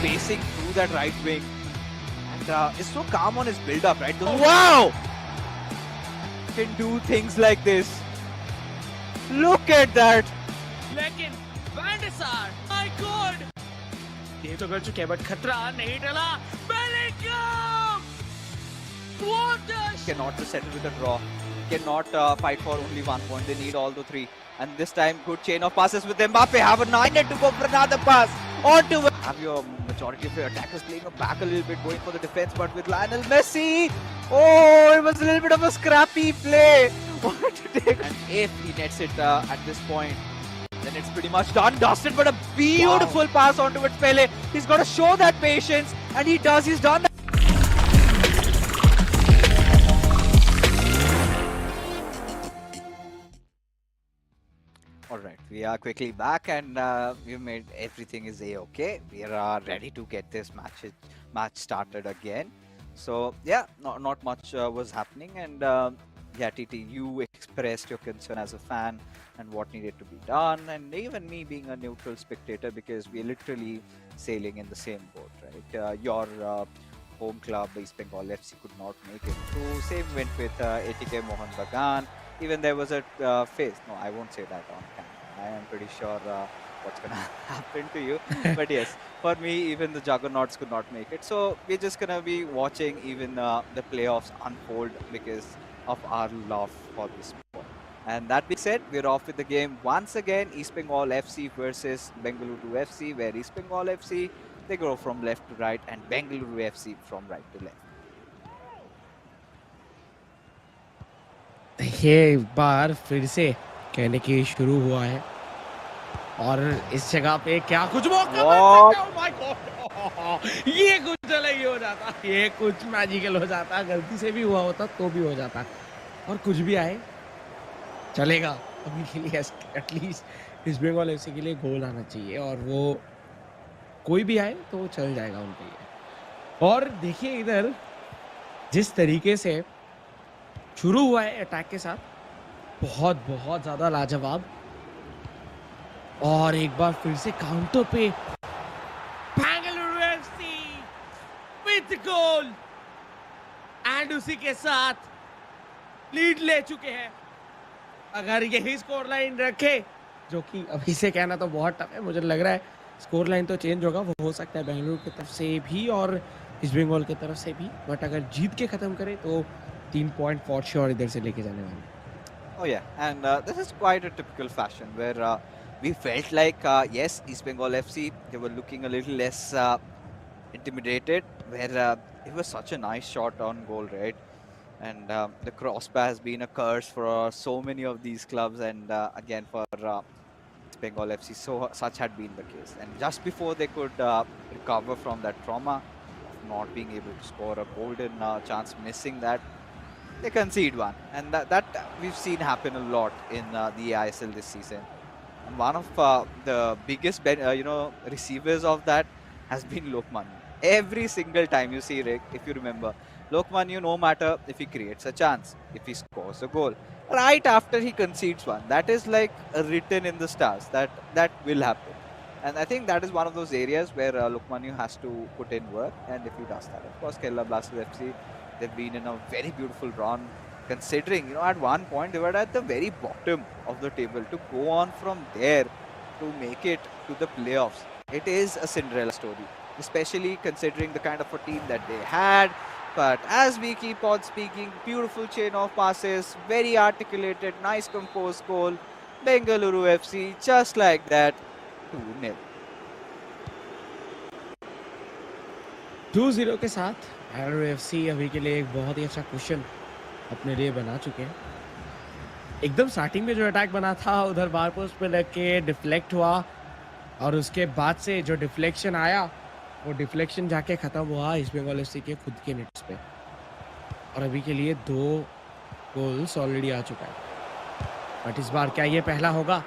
pacing through that right wing. And is so calm on his build-up, right? Wow! Can do things like this. Look at that! लेकिन Van der Sar, my God! ये तो कर चुके हैं, but खतरा नहीं टला. Bellingham! What a Cannot just settle with a draw. Cannot fight for only 1 point. They need all the 3. And this time, good chain of passes with Mbappe. Have a 9 to go for another pass. On to have your majority of your attackers playing back a little bit, going for the defense, but with Lionel Messi. Oh, it was a little bit of a scrappy play. What to take? And if he nets it at this point, then it's pretty much done, dusted. But a beautiful pass onto it, Pele. He's got to show that patience, and he does. He's done that. Alright, we are quickly back, and we've made everything is a-okay. We are ready to get this match started again. So yeah, not much was happening, and yeah, TT, you expressed your concern as a fan and what needed to be done, and even me being a neutral spectator, because we're literally sailing in the same boat, right? Your home club, East Bengal FC, could not make it through. Same went with ATK Mohan Bagan. Even there was a phase. No, I won't say that on camera. I am pretty sure what's going to happen to you. But yes, for me, even the juggernauts could not make it. So we're just going to be watching even the playoffs unfold because of our love for this sport. And that being said, we're off with the game once again. East Bengal FC versus Bengaluru FC, where East Bengal FC, they go from left to right, and Bengaluru FC from right to left. ये एक बार फिर से कहने की शुरू हुआ है और इस जगह पे क्या कुछ मौका बन सकता है. Oh my God! ये कुछ अलग ही हो जाता, ये कुछ मैजिकल हो जाता. गलती से भी हुआ होता तो भी हो जाता, और कुछ भी आए चलेगा. अभी के लिए एटलीस्ट ईस्ट बंगाल एफसी के लिए गोल आना चाहिए, और वो कोई भी आए तो चल जाएगा उनके लिए. और देखिए इधर जिस तरीके से शुरू हुआ है अटैक के साथ, बहुत बहुत ज्यादा लाजवाब. और एक बार फिर से काउंटर पे Bengaluru FC with goal, and उसी के साथ लीड ले चुके हैं. अगर यही स्कोर लाइन रखे, जो कि अभी से कहना तो बहुत टफ है, मुझे लग रहा है स्कोर लाइन तो चेंज होगा. वो हो सकता है बेंगलुरु की तरफ से भी और ईस्ट बंगाल की तरफ से भी, बट अगर जीत के खत्म करे तो 3 पॉइंट फॉर श्योर इधर से लेके जाने वाले. Oh yeah, and this is quite a typical fashion where we felt like yes, East Bengal FC, they were looking a little less intimidated, where it was such a nice shot on goal, right? And the crossbar has been a curse for so many of these clubs, and again for East Bengal FC, such had been the case. And just before they could recover from that trauma of not being able to score a golden chance, missing that, they concede one, and that we've seen happen a lot in the eISL this season. And one of the biggest receivers of that has been Lokman. Every single time you see, Rick, if you remember, Lokman, no matter if he creates a chance, if he scores a goal, right after he concedes one, that is like written in the stars that will happen. And I think that is one of those areas where Lokman has to put in work, and if he does that, of course, Kerala Blasters FC, they've been in a very beautiful run, considering, at one point they were at the very bottom of the table. To go on from there to make it to the playoffs, it is a Cinderella story, especially considering the kind of a team that they had. But as we keep on speaking, beautiful chain of passes, very articulated, nice composed goal. Bengaluru FC, just like that, 2-0. 2-0 के साथ Bengaluru FC अभी के लिए एक बहुत ही अच्छा question अपने लिए बना चुके हैं. एकदम स्टार्टिंग में जो अटैक बना था, उधर बार पोस्ट पे लग के डिफ्लेक्ट हुआ, और उसके बाद से जो डिफ्लेक्शन आया, वो डिफ्लेक्शन जाके खत्म हुआ ईस्ट बंगाल एफसी के खुद के नेट्स पे. और अभी के लिए 2 गोल्स ऑलरेडी आ चुका है. बट इस बार क्या ये पहला होगा?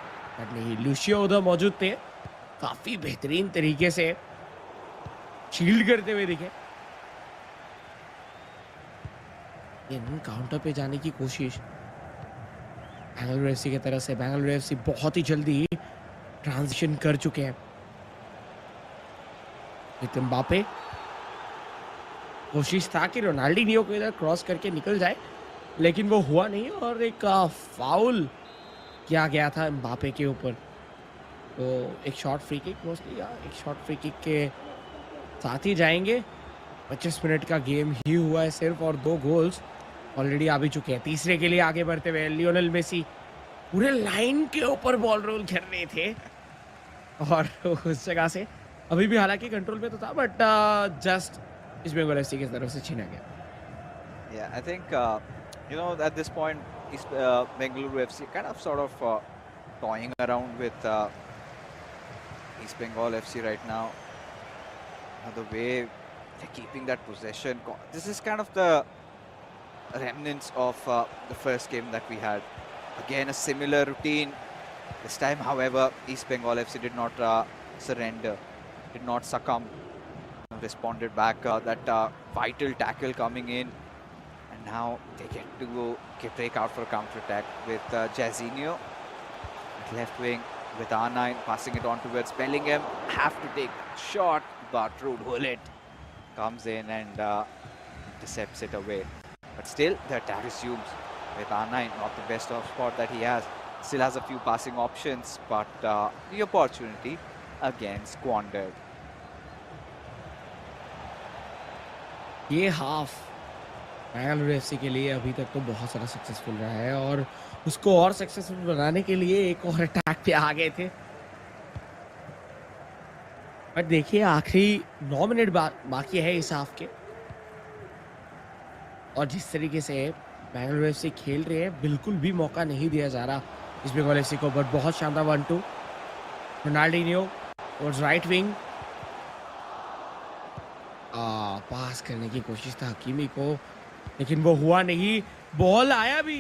बट नहीं, लूशियो उधर मौजूद थे, काफी बेहतरीन तरीके से शील्ड करते हुए दिखे. काउंटर पे जाने की कोशिश बेंगलुरु एफसी की तरफ से. बेंगलुरु एफसी बहुत ही जल्दी ट्रांजिशन कर चुके हैं. With Mbappe. कोशिश था कि रोनाल्डिनियो को इधर क्रॉस करके निकल जाए, लेकिन वो हुआ नहीं और एक फाउल किया गया था एम्बापे के ऊपर। तो एक शॉर्ट फ्री किक मोस्टली, या एक शॉर्ट फ्री किक के साथ ही जाएंगे। 25 मिनट का गेम ही हुआ है सिर्फ, और 2 गोल्स ऑलरेडी आ भी चुके हैं। तीसरे के लिए आगे बढ़ते हुए लियोनेल मेसी पूरे लाइन के ऊपर बॉल रोल कर रहे थे, और उस जगह से अभी भी हालांकि कंट्रोल पे तो था, बट जस्ट इस बंगाल एफसी की तरफ से छीना गया। Yeah, I think at this point, Bengaluru FC kind of sort of toying around with East Bengal FC right now. The way they're keeping that possession, this is kind of the remnants of the first game that we had. Again, a similar routine. This time, however, East Bengal FC did not surrender, did not succumb, responded back. That vital tackle coming in, and now they get to break out for a counter-attack with Jairzinho at left wing, with R9 passing it on towards Bellingham. Have to take that shot, but Rude Hullet comes in and intercepts it away. But still, the attack resumes with R9, not the best of spot that he has. Still has a few passing options, but the opportunity again squandered. ये half Bengaluru FC के लिए अभी तक तो बहुत सारा successful रहा है, और उसको और सक्सेसफुल बनाने के लिए एक और अटैक पे आ गए थे। बट देखिए, आखिरी 9 मिनट बाकी है इस हाफ के, और जिस तरीके से बेंगलुरु एफसी खेल रहे हैं, बिल्कुल भी मौका नहीं दिया जा रहा इस बंगाल एफसी को। बट बहुत शानदार 1-2 रोनाल्डिनियो और राइट विंग, पास करने की कोशिश था हकीमी को, लेकिन वो हुआ नहीं। बॉल आया भी,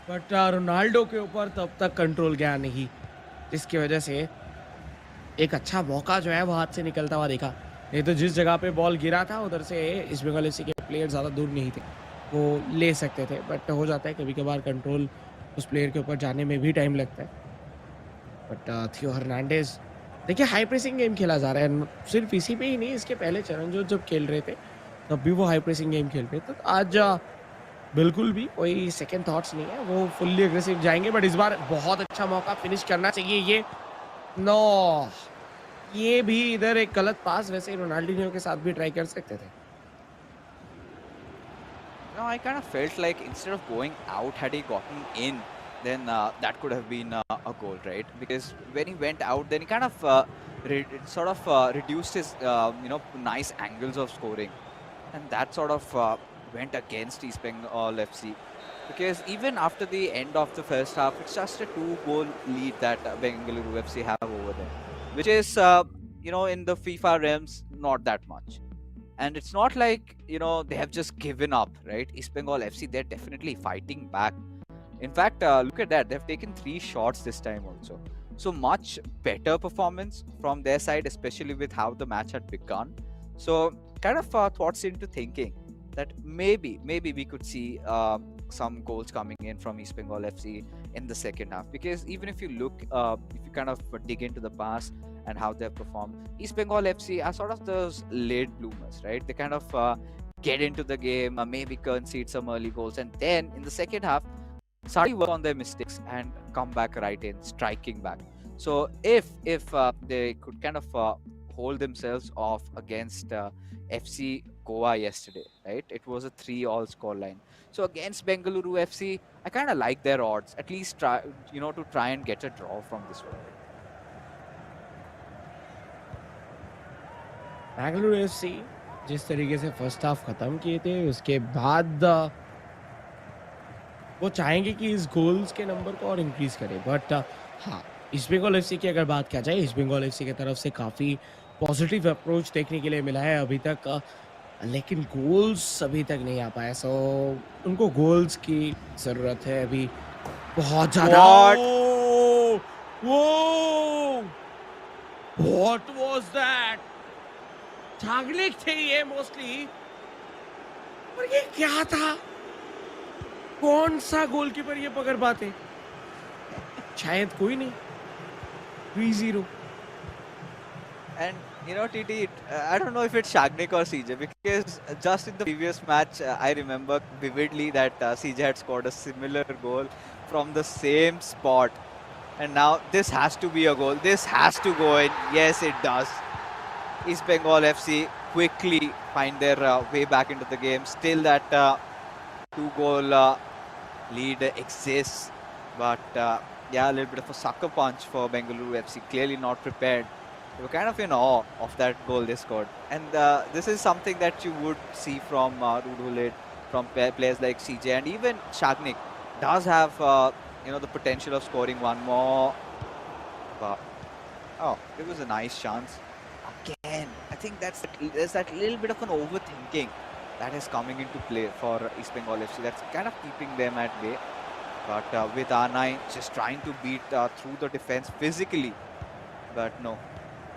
बट रोनाल्डो के ऊपर तब तक कंट्रोल गया नहीं, जिसकी वजह से एक अच्छा मौका जो है वो हाथ से निकलता हुआ देखा। नहीं तो जिस जगह पे बॉल गिरा था उधर से इस बंगाल एफसी के प्लेयर ज़्यादा दूर नहीं थे, वो ले सकते थे। बट हो जाता है कभी कभार, कंट्रोल उस प्लेयर के ऊपर जाने में भी टाइम लगता है। बट थियो हर्नांडेज, देखिए हाई प्रेसिंग गेम खेला जा रहा है, सिर्फ इसी पे ही नहीं, इसके पहले चरणजोत जब खेल रहे थे तब भी वो हाई प्रेसिंग गेम खेल रहे थे। तो आज बिल्कुल भी कोई सेकंड थॉट्स नहीं है, वो फुल्ली एग्रेसिव जाएंगे। बट इस बार बहुत अच्छा मौका, फिनिश करना चाहिए ये। नो, ये भी इधर एक गलत पास, वैसे रोनाल्डिनियो के साथ भी ट्राई कर सकते थे। No, I kind of felt like instead of going out, had he gotten in, then that could have been a goal, right? Because when he went out, then he kind of reduced his nice angles of scoring, and that sort of went against East Bengal FC. Because even after the end of the first half, it's just a 2-goal lead that Bengaluru FC have over them, which is in the FIFA realms not that much. And it's not like they have just given up, right? East Bengal FC, they're definitely fighting back. In fact, look at that, they've taken 3 shots this time also. So much better performance from their side, especially with how the match had begun. So kind of thoughts into thinking that maybe we could see some goals coming in from East Bengal FC in the second half. Because even if you look, if you kind of dig into the past and how they've performed, East Bengal FC are sort of those late bloomers, right? They kind of get into the game, maybe concede some early goals, and then in the second half, suddenly work on their mistakes and come back right in, striking back. So if they could kind of hold themselves off against FC Goa yesterday, right? It was a 3-all scoreline. So against Bengaluru FC, I kind of like their odds. At least try, to try and get a draw from this one. Bengaluru FC जिस तरीके से first half खत्म किए थे, उसके बाद वो चाहेंगे कि इस गोल्स के नंबर को और इंक्रीज करें। बट हाँ, ईस्ट बंगाल एफसी की अगर बात किया जाए, ईस्ट बंगाल एफसी की तरफ से काफ़ी पॉजिटिव अप्रोच देखने के लिए मिला है अभी तक, लेकिन गोल्स अभी तक नहीं आ पाया। सो उनको गोल्स की ज़रूरत है अभी बहुत ज़्यादा। What was that? टागलिक थे ये मोस्टली, और ये क्या था? कौन सा गोलकीपर ये पकड़ पाते? शायद कोई नहीं। 3-0। And You know, TT, I don't know if it's Shagnik or CJ because just in the previous match, I remember vividly that CJ had scored a similar goal from the same spot. And now this has to be a goal. This has to go in. Yes, it does. East Bengal FC quickly find their way back into the game. Still that 2-goal lead exists. But yeah, a little bit of a sucker punch for Bengaluru FC. Clearly not prepared. They were kind of in awe of that goal they scored. And this is something that you would see from Rudhulit, from players like CJ, and even Shagnik does have the potential of scoring one more. But oh, it was a nice chance. Again, I think there's that little bit of an overthinking that is coming into play for East Bengal FC. That's kind of keeping them at bay. But with R9 just trying to beat through the defense physically. But no,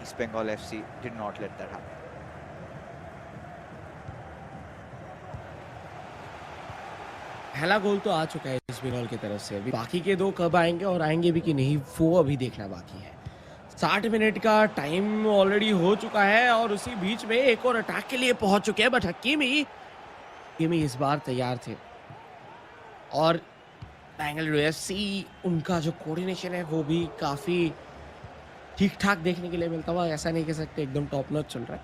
East Bengal FC did not let that happen. पहला गोल तो आ चुका है इस बंगाल की तरफ से। अभी बाकी के दो कब आएंगे और आएंगे भी कि नहीं, वो अभी देखना बाकी है। 60 मिनट का टाइम ऑलरेडी हो चुका है और उसी बीच में एक और अटैक के लिए पहुंच चुके हैं। बट हकीमी इस बार तैयार थे और बेंगलुरु एफसी, उनका जो कोऑर्डिनेशन है वो भी काफ़ी ठीक ठाक देखने के लिए मिलता हुआ। ऐसा नहीं कह सकते एकदम टॉप नॉच चल रहा है,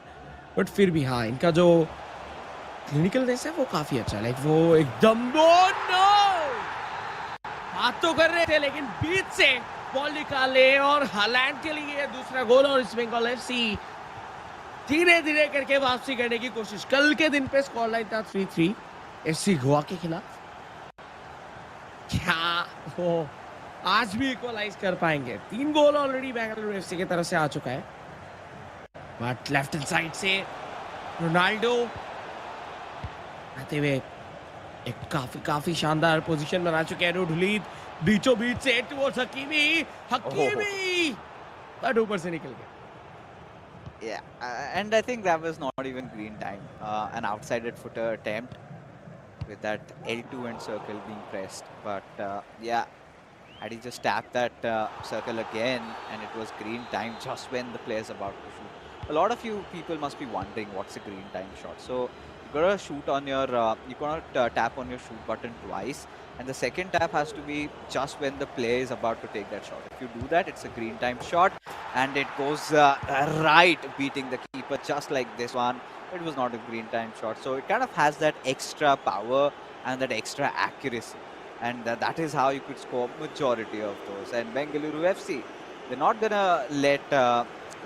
बट फिर भी हाँ, इनका जो क्लिनिकलनेस है वो काफ़ी अच्छा है। लाइक वो एकदम हाथ तो कर रहे थे लेकिन बीच से बॉल निकाले और हालैंड के लिए दूसरा गोल। और इस बंगाल एफसी धीरे धीरे करके वापसी करने की कोशिश। कल के दिन पे स्कोर लाइन था 3-3 एफसी गोवा के खिलाफ। क्या वो आज भी इक्वलाइज कर पाएंगे? 3 गोल ऑलरेडी बेंगलुरु एफसी की तरफ से आ चुका है। बट लेफ्ट हैंड साइड से रोनाल्डो आते हुए एक काफी शानदार पोजीशन बना चुके हैं। रुडलीद बीचों बीच से टुवर्ड्स हकीमी बट ऊपर से निकल गया। Yeah, and I think that was not even green time. An outside footer attempt with that L2 and circle being pressed. But yeah, had he just tapped that circle again and it was green time just when the player's about to shoot. A lot of you people must be wondering what's a green time shot. So you gotta shoot on your, you gotta tap on your shoot button twice. And the second tap has to be just when the player is about to take that shot. If you do that, it's a green time shot. And it goes right, beating the keeper just like this one. It was not a green time shot. So it kind of has that extra power and that extra accuracy. And that is how you could score majority of those. And Bengaluru FC, they're not gonna let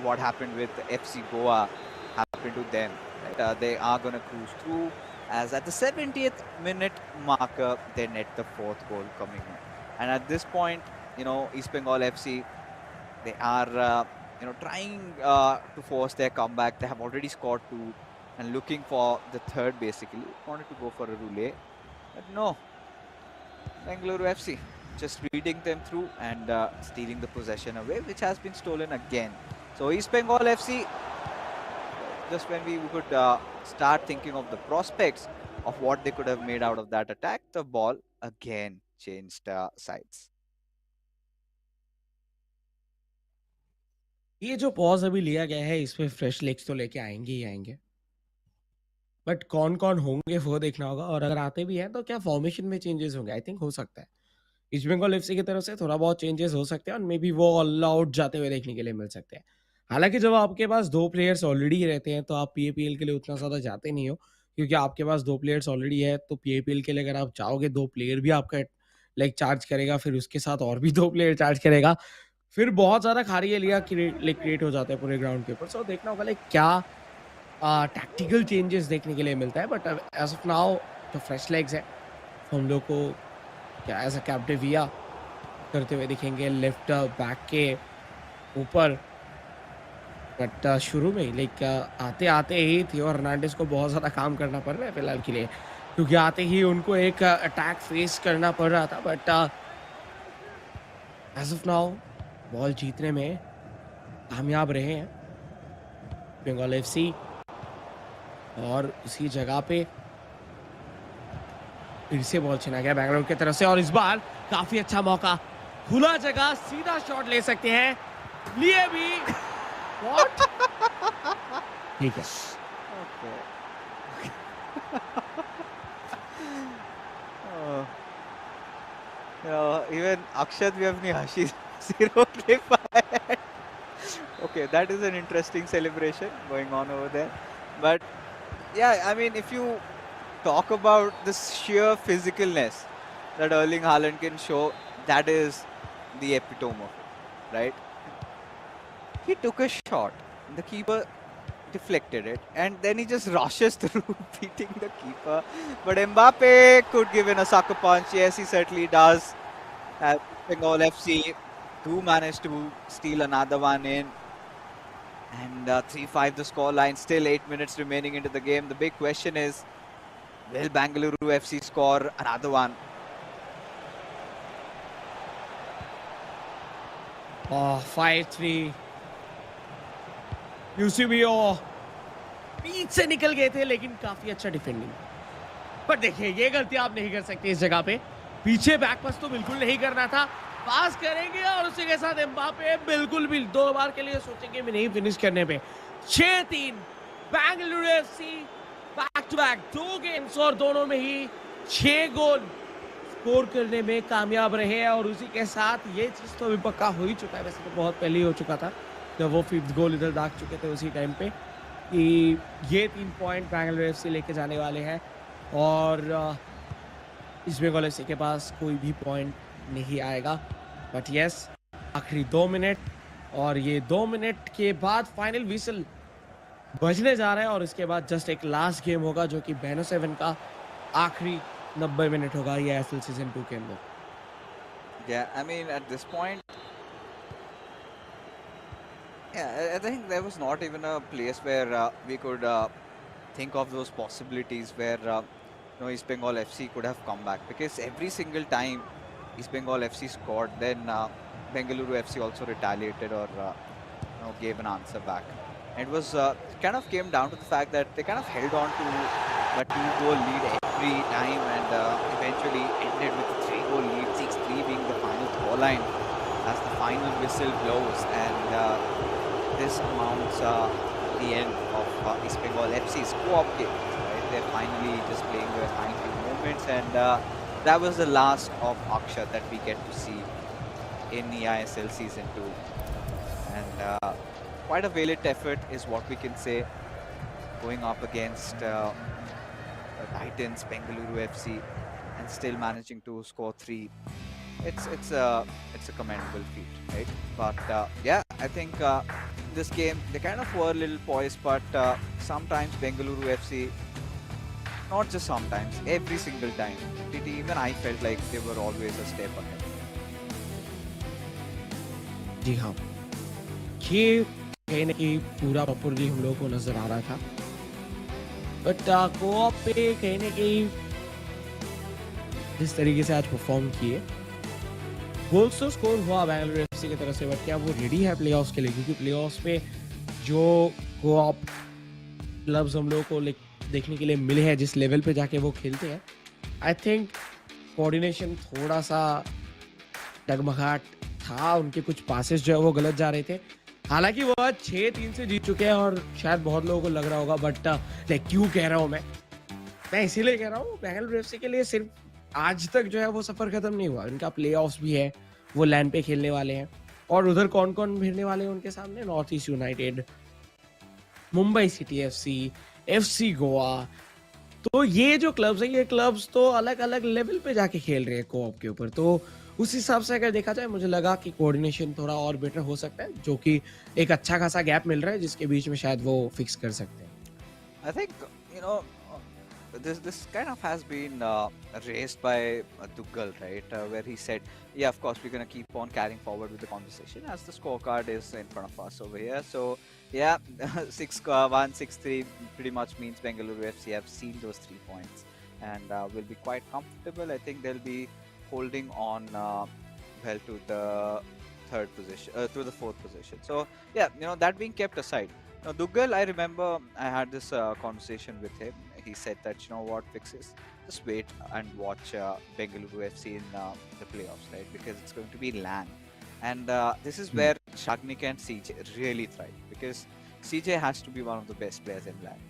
what happened with FC Goa happen to them. Right? They are gonna cruise through, as at the 70th minute marker, they net the 4th goal coming in. And at this point, East Bengal FC, they are trying to force their comeback. They have already scored 2 and looking for the 3rd basically. Wanted to go for a roulette, but no. Bengaluru FC just reading them through and stealing the possession away, which has been stolen again. So East Bengal FC, just when we could start thinking of the prospects of what they could have made out of that attack, the ball again changed sides. ये जो pause अभी लिया गया है, इसमें fresh legs तो लेके आएंगे ही आएंगे, बट कौन कौन होंगे वो देखना होगा। और अगर आते भी हैं तो क्या फॉर्मेशन में चेंजेस होंगे? आई थिंक हो सकता है ईस्ट बंगाल एफसी की तरफ से थोड़ा बहुत चेंजेस हो सकते हैं और मे बी वो ऑल आउट जाते हुए देखने के लिए मिल सकते हैं। हालांकि जब आपके पास 2 प्लेयर्स ऑलरेडी रहते हैं तो आप पीएपीएल के लिए उतना ज़्यादा जाते नहीं हो, क्योंकि आपके पास 2 प्लेयर्स ऑलरेडी है। तो पीएपीएल के लिए अगर आप जाओगे, 2 प्लेयर भी आपका लाइक चार्ज करेगा, फिर उसके साथ और भी 2 प्लेयर चार्ज करेगा, फिर बहुत ज़्यादा खारी एरिया क्रिएट हो जाता है पूरे ग्राउंड के ऊपर। सो देखना होगा लाइक क्या टैक्टिकल चेंजेस देखने के लिए मिलता है। बट एज ऑफ नाउ जो फ्रेश लेग्स है हम लोग को क्या एज अ कैप्टिविया करते हुए दिखेंगे लेफ्ट बैक के ऊपर। बट शुरू में लाइक आते आते ही थियो हर्नांडेज को बहुत ज़्यादा काम करना पड़ रहा है फिलहाल के लिए, क्योंकि आते ही उनको एक अटैक फेस करना पड़ रहा था। But as of now ball जीतने में कामयाब रहे हैं बंगाल एफसी। और इसी जगह पे फिर से बॉल छिना गया बेंगलुरु की तरफ से और इस बार काफी अच्छा मौका, खुला जगह, सीधा शॉट ले सकते हैं, लिए भी। What? ठीक है। Okay. Oh, even Akshat, we have ni hashi zero fired. Okay, that is an interesting celebration going on over there. But yeah, I mean, if you talk about the sheer physicalness that Erling Haaland can show, that is the epitome of it, right? He took a shot, the keeper deflected it, and then he just rushes through, beating the keeper. But Mbappe could give in a sucker punch. Yes, he certainly does. As Bengal FC do manage to steal another one in. And 3-5 the scoreline, still 8 minutes remaining into the game. The big question is, will Bengaluru FC score another one? 5-3 यूसीबीओ बीच से निकल गए थे, लेकिन काफी अच्छा defending. पर देखिए, ये गलती आप नहीं कर सकते इस जगह पे। पीछे बैक पास तो बिल्कुल नहीं करना था। पास करेंगे और उसी के साथ एम्बापे बिल्कुल भी 2 बार के लिए सोचेंगे भी नहीं फिनिश करने पे। 6-3 Bengaluru FC back to back 2 games और दोनों में ही 6 गोल स्कोर करने में कामयाब रहे हैं। और उसी के साथ ये चीज तो अभी पक्का हो ही चुका है, वैसे तो बहुत पहले ही हो चुका था जब वो 5th गोल इधर दाग चुके थे उसी टाइम पे, कि ये 3 पॉइंट बेंगलुरु एफसी लेके जाने वाले हैं। और इस बंगाल एफसी के पास कोई भी पॉइंट नहीं आएगा। बट यस, आखिरी 2 मिनट, और ये 2 मिनट के बाद फाइनल विसल बजने जा रहा है। और इसके बाद जस्ट एक लास्ट गेम होगा जो कि बेनो 7 का आखिरी 90 मिनट होगा ये एसएल सीजन 2 के अंदर। Yeah, I mean, at this point, yeah, I think there was not even a place where we could think of those possibilities where East Bengal FC could have come back, because every single time East Bengal FC scored, then Bengaluru FC also retaliated or gave an answer back. And it was kind of came down to the fact that they kind of held on to a 2-goal lead every time, and eventually ended with a 3-goal lead, 6-3 being the final scoreline as the final whistle blows. And this amounts the end of East Bengal FC's co-op games. Right? They're finally just playing their final few moments, and that was the last of Akshat that we get to see in the eISL season 2. And quite a valiant effort is what we can say, going up against Titans, Bengaluru FC, and still managing to score 3. It's a commendable feat, right? But yeah, I think this game they kind of were a little poised, but sometimes Bengaluru FC, not just sometimes, every single time, even I felt like they were always a step ahead. जी हाँ, ये कहीं ना कहीं पूरा properly हम लोगों को नजर आ रहा था। बट कोऑप पे कहीं ना कहीं जिस तरीके से आज परफॉर्म किए, गोल्स तो स्कोर हुआ बेंगलुरु एफसी की तरफ से, बट क्या वो रेडी है प्लेऑफ्स के लिए? क्योंकि प्लेऑफ्स में जो कोऑप क्लब्स हम लोगों को देखने के लिए मिले हैं, जिस लेवल पे जाके वो खेलते हैं, आई थिंक कोऑर्डिनेशन थोड़ा सा डगमगाहट था। उनके कुछ पासेस जो है वो गलत जा रहे थे। हालांकि वो आज 6-3 से जीत चुके हैं, और शायद बहुत लोगों को लग रहा होगा, बट क्यों कह रहा हूँ मैं इसीलिए कह रहा हूँ, बेंगलुरु एफसी के लिए सिर्फ आज तक जो है वो सफर खत्म नहीं हुआ। उनका प्लेऑफ्स भी है, वो लैंड पे खेलने वाले हैं। और उधर कौन कौन भिड़ने वाले हैं उनके सामने? North east United, Mumbai city FC, FC Goa. तो ये जो क्लब्स हैं, ये क्लब्स तो अलग अलग लेवल पे जाके खेल रहे हैं कोऑप के ऊपर। तो उस हिसाब से अगर देखा जाए, मुझे लगा कि कोऑर्डिनेशन थोड़ा और बेटर हो सकता है, जो कि एक अच्छा खासा गैप मिल रहा है जिसके बीच में शायद वो फिक्स कर सकते हैं। I think this kind of has been raised by Tuchel, right? Where he said, yeah, of course, we're going to keep on carrying forward with the conversation as the scorecard is in front of us over here. So, yeah, 6-1, 6-3 pretty much means Bengaluru FC have sealed those 3 points and will be quite comfortable. I think they'll be holding on well to the third position, to the 4th position. So, yeah, that being kept aside. Now, Tuchel, I remember I had this conversation with him. He said that, what fixes? Just wait and watch Bengaluru FC in the playoffs, right? Because it's going to be LAN. And this is where Shagnik and CJ really thrive. Because CJ has to be one of the best players in land.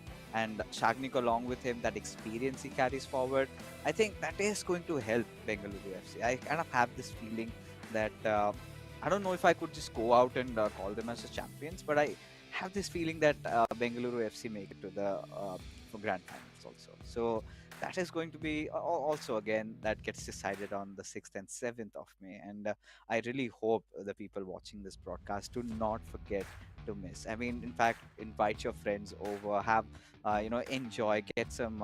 And Shagnik along with him, that experience he carries forward, I think that is going to help Bengaluru FC. I kind of have this feeling that I don't know if I could just go out and call them as the champions, but I have this feeling that Bengaluru FC make it to the for grand finals also. So that is going to be also again that gets decided on the 6th and 7th of May, and I really hope the people watching this broadcast do not forget to miss. I mean, in fact, invite your friends over, have enjoy, get some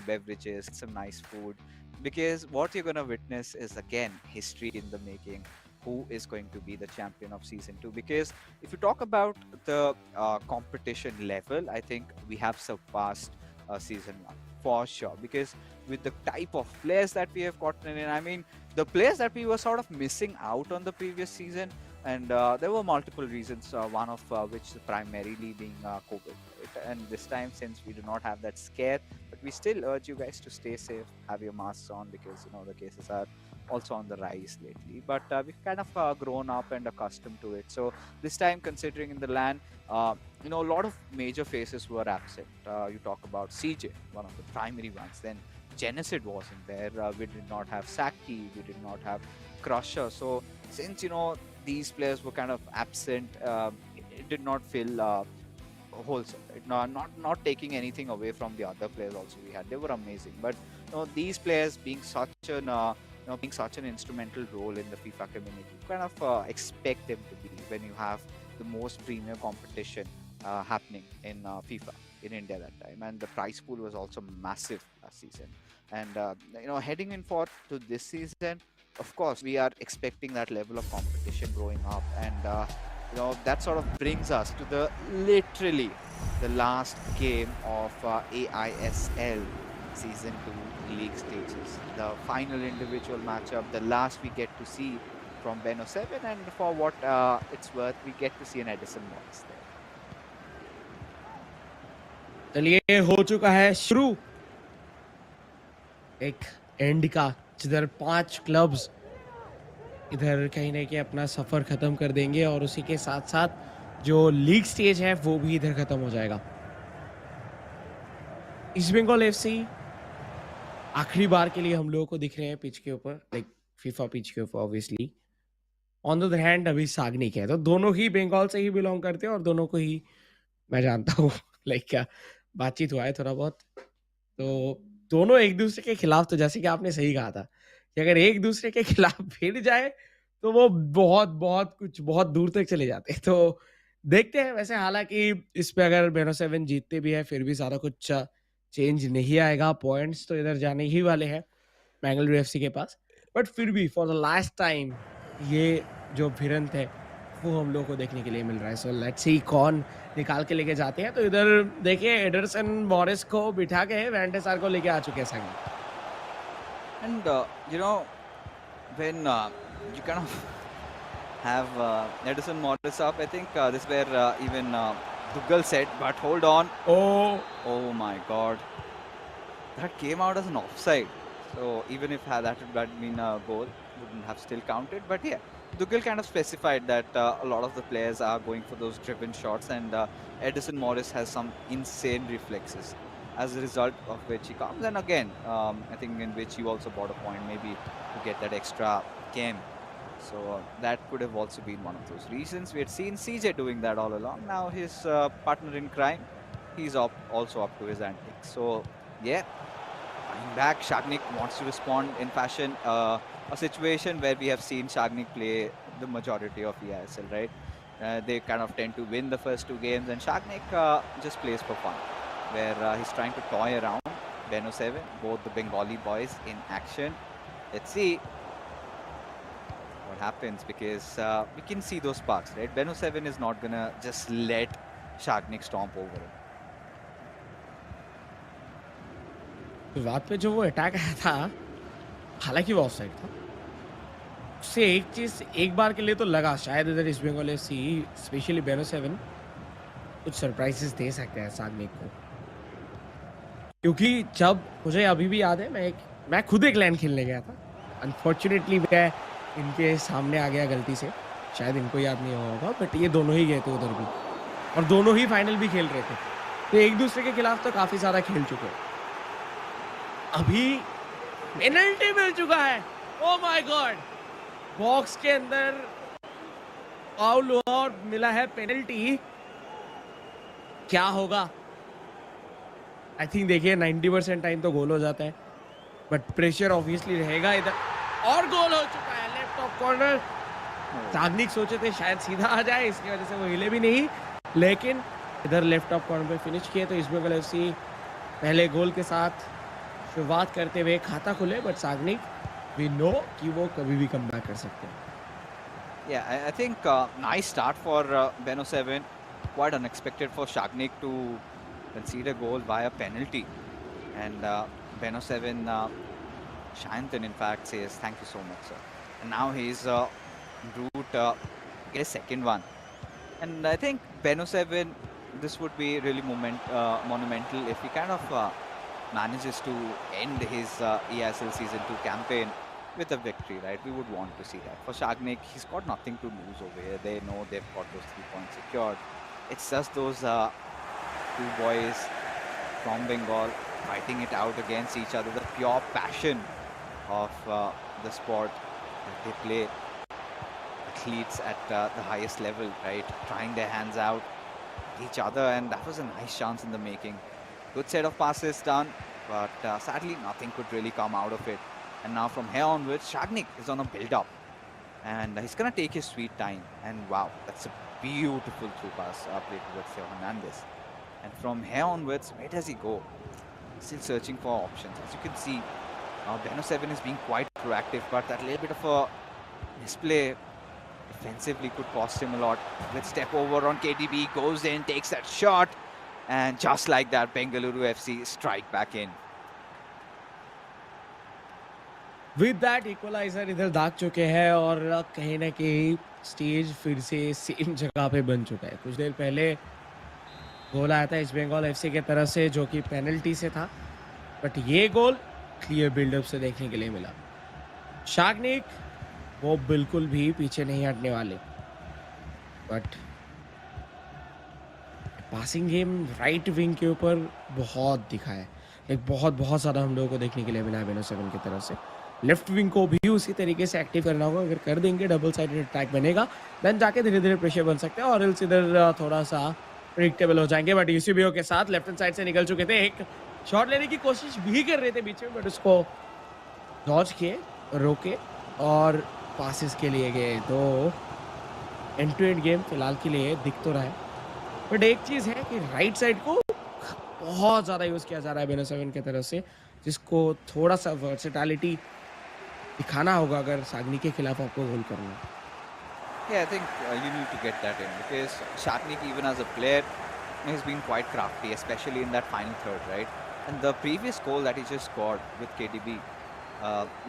beverages, get some nice food, because what you're gonna witness is again history in the making. Who is going to be the champion of season 2? Because if you talk about the competition level, I think we have surpassed season 1 for sure. Because with the type of players that we have gotten in, I mean, the players that we were sort of missing out on the previous season, and there were multiple reasons, one of which primarily being COVID. Right? And this time, since we do not have that scare, but we still urge you guys to stay safe, have your masks on, because the cases are also on the rise lately. But we've kind of grown up and accustomed to it. So this time, considering in the land, a lot of major faces were absent. You talk about CJ, one of the primary ones. Then Genocid wasn't there. We did not have Saki. We did not have Crusher. So since these players were kind of absent, it did not feel wholesome. Right? Not taking anything away from the other players also we had. They were amazing. But these players being such an instrumental role in the FIFA community, you kind of expect them to be when you have the most premier competition happening in FIFA in India that time, and the prize pool was also massive last season. And heading in for to this season, of course, we are expecting that level of competition growing up, and that sort of brings us to literally the last game of eISL season 2 league stages, the final individual matchup, the last we get to see from Ben 07, and for what it's worth, we get to see an Edison Morris there. चलिए हो चुका है शुरू एक and का, जिधर 5 clubs इधर कहीं ना कहीं अपना सफर खत्म कर देंगे और उसी के साथ साथ जो लीग स्टेज है वो भी इधर खत्म हो जाएगा। ईस्ट बंगाल एफसी आखिरी बार के लिए हम लोगों को दिख रहे हैं पिच के ऊपर, लाइक फीफा पिच के ऊपर obviously. On the other hand अभी सागनिक है, तो दोनों ही बंगाल से ही बिलोंग करते हैं और दोनों को ही मैं जानता हूँ। लाइक क्या बातचीत हुआ है थोड़ा बहुत, तो दोनों एक दूसरे के खिलाफ, तो जैसे कि आपने सही कहा था कि अगर एक दूसरे के खिलाफ भिड़ जाए तो वो बहुत दूर तक चले जाते हैं। तो देखते हैं। वैसे हालांकि इस पे अगर बेनो 7 जीतते भी है फिर भी सारा कुछ चेंज नहीं आएगा, पॉइंट्स तो इधर जाने ही वाले हैं बेंगलुरु एफसी के पास, बट फिर भी फॉर द लास्ट टाइम ये जो भिड़ंत है वो हम लोग को देखने के लिए मिल रहा है। सो लेट्स सी कौन निकाल के लेके जाते हैं। तो इधर देखिए एडरसन मॉरिस को बिठा के वैंडेसार को लेके आ चुके हैं संग। And when you kind of have Edison Morris up, I think this is where even Dougal said, but hold on. Oh my God. That came out as an offside. So even if that had been a goal, wouldn't have still counted. But yeah, Dougal kind of specified that a lot of the players are going for those driven shots, and Edison Morris has some insane reflexes, as a result of which he comes. And again, I think in which you also bought a point maybe to get that extra game. So that could have also been one of those reasons. We had seen CJ doing that all along. Now his partner in crime, he's also up to his antics. So yeah, coming back, Shagnik wants to respond in fashion. A situation where we have seen Shagnik play the majority of eISL, right? They kind of tend to win the first 2 games, and Shagnik just plays for fun, where he's trying to toy around Ben 07, both the Bengali boys in action. Let's see what happens, because we can see those sparks, right? Ben 07 is not gonna just let Shagnik stomp over him. शुरुआत पे जो वो attack आया था, हालांकि वो offside था, उससे एक चीज एक बार के लिए तो लगा शायद इधर ईस्ट बंगाल एफसी स्पेशली बेनो 7 कुछ सरप्राइजेस दे सकते हैं सागनिक को, क्योंकि जब मुझे अभी भी याद है मैं खुद एक लैंड खेलने गया था, अनफॉर्चुनेटली मैं इनके सामने आ गया गलती से, शायद इनको याद नहीं होगा, बट ये दोनों ही गए थे उधर भी। और दोनों ही फाइनल भी खेल रहे थे, तो एक दूसरे के खिलाफ तो काफी ज्यादा खेल चुके हैं। अभी पेनल्टी मिल चुका है, ओ माय गॉड, बॉक्स के अंदर फाउल हुआ और मिला है पेनल्टी। क्या होगा? आई थिंक देखिए 90% टाइम तो गोल हो जाता है, बट प्रेशर ऑब्वियसली रहेगा इधर, और गोल हो चुका है लेफ्ट ऑफ कॉर्नर। साग्निक सोचे थे शायद सीधा आ जाए, इसकी वजह से वो हिले भी नहीं, लेकिन इधर लेफ्ट ऑफ कॉर्नर पे फिनिश किए। तो ईस्ट बंगाल एफसी पहले गोल के साथ शुरुआत करते हुए खाता खुले, बट साग्निक वी नो कि वो कभी भी कम बैक कर सकते हैं। Yeah, I think nice start for Beno 7. Quite unexpected for Shagnik to concede a goal via penalty. And Beno 7, Shantan in fact says, thank you so much, sir. And now he's en route get a second one. And I think Beno 7, this would be really monumental if he kind of manages to end his eISL Season 2 campaign with a victory, right? We would want to see that. For Shagnik, he's got nothing to lose over here. They know they've got those 3 points secured. It's just those two boys from Bengal fighting it out against each other. The pure passion of the sport that they play. Athletes at the highest level, right? Trying their hands out at each other, and that was a nice chance in the making. Good set of passes done, but sadly nothing could really come out of it. And now from here onwards, Shagnik is on a build-up, and he's gonna take his sweet time. And wow, that's a beautiful through pass played towards Theo Hernandez. And from here onwards, where does he go? Still searching for options. As you can see, Beno 7 is being quite proactive, but that little bit of a misplay defensively could cost him a lot. Let's step over on KDB, goes in, takes that shot, and just like that, Bengaluru FC strike back in. With that equaliser इधर दाग चुके हैं, और कहीं ना कहीं stage फिर से सेम जगह पे बन चुका है। कुछ देर पहले गोल आया था ईस्ट बंगाल एफसी की तरफ से, जो कि पेनल्टी से था, बट ये गोल क्लियर बिल्डअप से देखने के लिए मिला। शाग्निक वो बिल्कुल भी पीछे नहीं हटने वाले, but passing game right wing के ऊपर बहुत दिखा है, एक बहुत ज़्यादा हम लोगों को देखने के लिए मिला है बेनो 7 की तरफ से। लेफ्ट विंग को भी उसी तरीके से एक्टिव करना होगा, अगर कर देंगे डबल साइडेड अटैक बनेगा, देन जाके धीरे धीरे प्रेशर बन सकते हैं, और एल्स इधर थोड़ा सा प्रेडिक्टेबल हो जाएंगे। बट यूसीबीओ के साथ लेफ्ट हैंड साइड से निकल चुके थे, एक शॉट लेने की कोशिश भी कर रहे थे बीच में, बट उसको डॉज किए, रोके और पासिस के लिए गए। तो एंड टू एंड गेम फिलहाल के लिए दिख तो रहा है, बट एक चीज़ है कि राइट साइड को बहुत ज़्यादा यूज़ किया जा रहा है बेनो 7 की तरफ से, जिसको थोड़ा सा वर्सेटैलिटी दिखाना होगा अगर साग्निक के खिलाफ आपको गोल करना है। Yeah, I think you need to get that in, because Shagnik, even as a player, has been quite crafty, especially in that final third, right? And the previous goal that he just scored with KDB,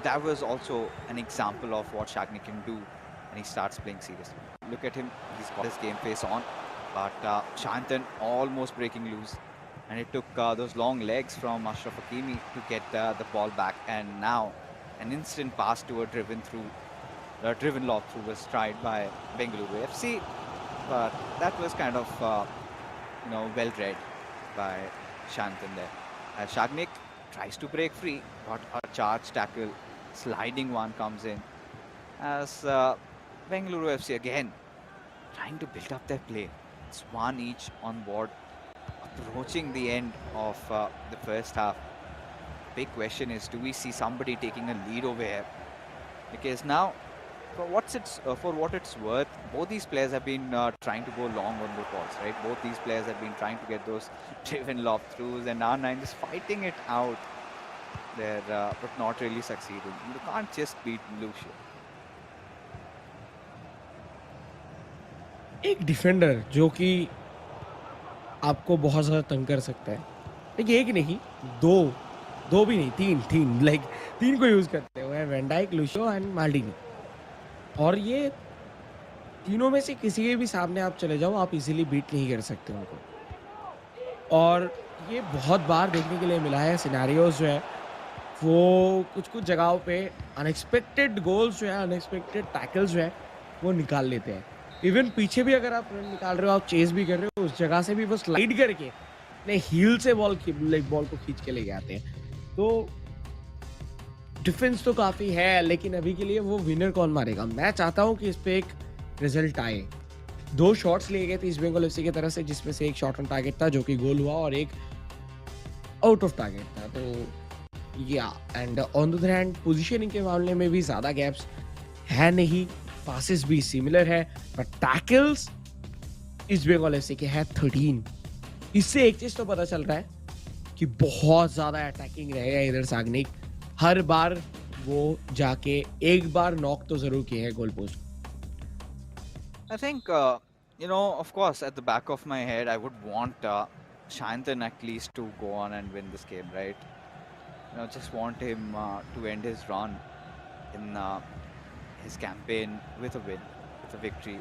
that was also an example of what Shagnik can do when he starts playing seriously. Look at him, he's got his game face on, but Shantan almost breaking loose, and it took those long legs from Ashraf Hakimi to get the ball back, and now an instant pass to a driven lob through was tried by Bengaluru FC, but that was kind of well read by Shantan there. Shagnik tries to break free, but a charge tackle, sliding one comes in, as Bengaluru FC again trying to build up their play. It's one each on board, approaching the end of the first half. Big question is, do we see somebody taking a lead over here? Because now, for what it's worth, both these players have been trying to go long on the balls, right? Both these players have been trying to get those driven lob throughs, and R9 is fighting it out there, but not really succeeding. You can't just beat Lucio. एक defender जो कि आपको बहुत ज़्यादा तंग कर सकता है, लेकिन एक नहीं, दो भी नहीं, तीन लाइक 3 को यूज़ करते हैं, वैन डाइक, लुशियो एंड माल्डिनी, और ये तीनों में से किसी के भी सामने आप चले जाओ, आप इजीली बीट नहीं कर सकते उनको। और ये बहुत बार देखने के लिए मिला है, सिनेरियोज जो है वो कुछ जगहों पे अनएक्सपेक्टेड गोल्स जो है, अनएक्सपेक्टेड टैकल्स जो है वो निकाल लेते हैं। इवन पीछे भी अगर आप रन निकाल रहे हो, आप चेस भी कर रहे हो, उस जगह से भी वो स्लाइड करके अपने हील से बॉल को खींच के लेके आते हैं। तो डिफेंस तो काफी है, लेकिन अभी के लिए वो विनर कौन मारेगा? मैं चाहता हूँ कि इस पे एक रिजल्ट आए। 2 शॉट्स लिए गए थे ईस्ट बंगाल एफसी की तरफ से, जिसमें से एक शॉट ऑन टारगेट था जो कि गोल हुआ और एक आउट ऑफ टारगेट था। तो या and on the other hand positioning के मामले में भी ज्यादा गैप्स है नहीं, पासेस भी सिमिलर है, but tackles East Bengal FC के है 13। इससे एक चीज तो पता चल रहा है कि बहुत ज्यादा अटैकिंग रहेगा इधर सागनिक। हर बार वो जाके एक बार नॉक तो जरूर किए है goal post. I think, of course, at the back of my head, I would want Shantan at least to go on and win this game, right? Just want him to end his run in his campaign with a win, with a victory.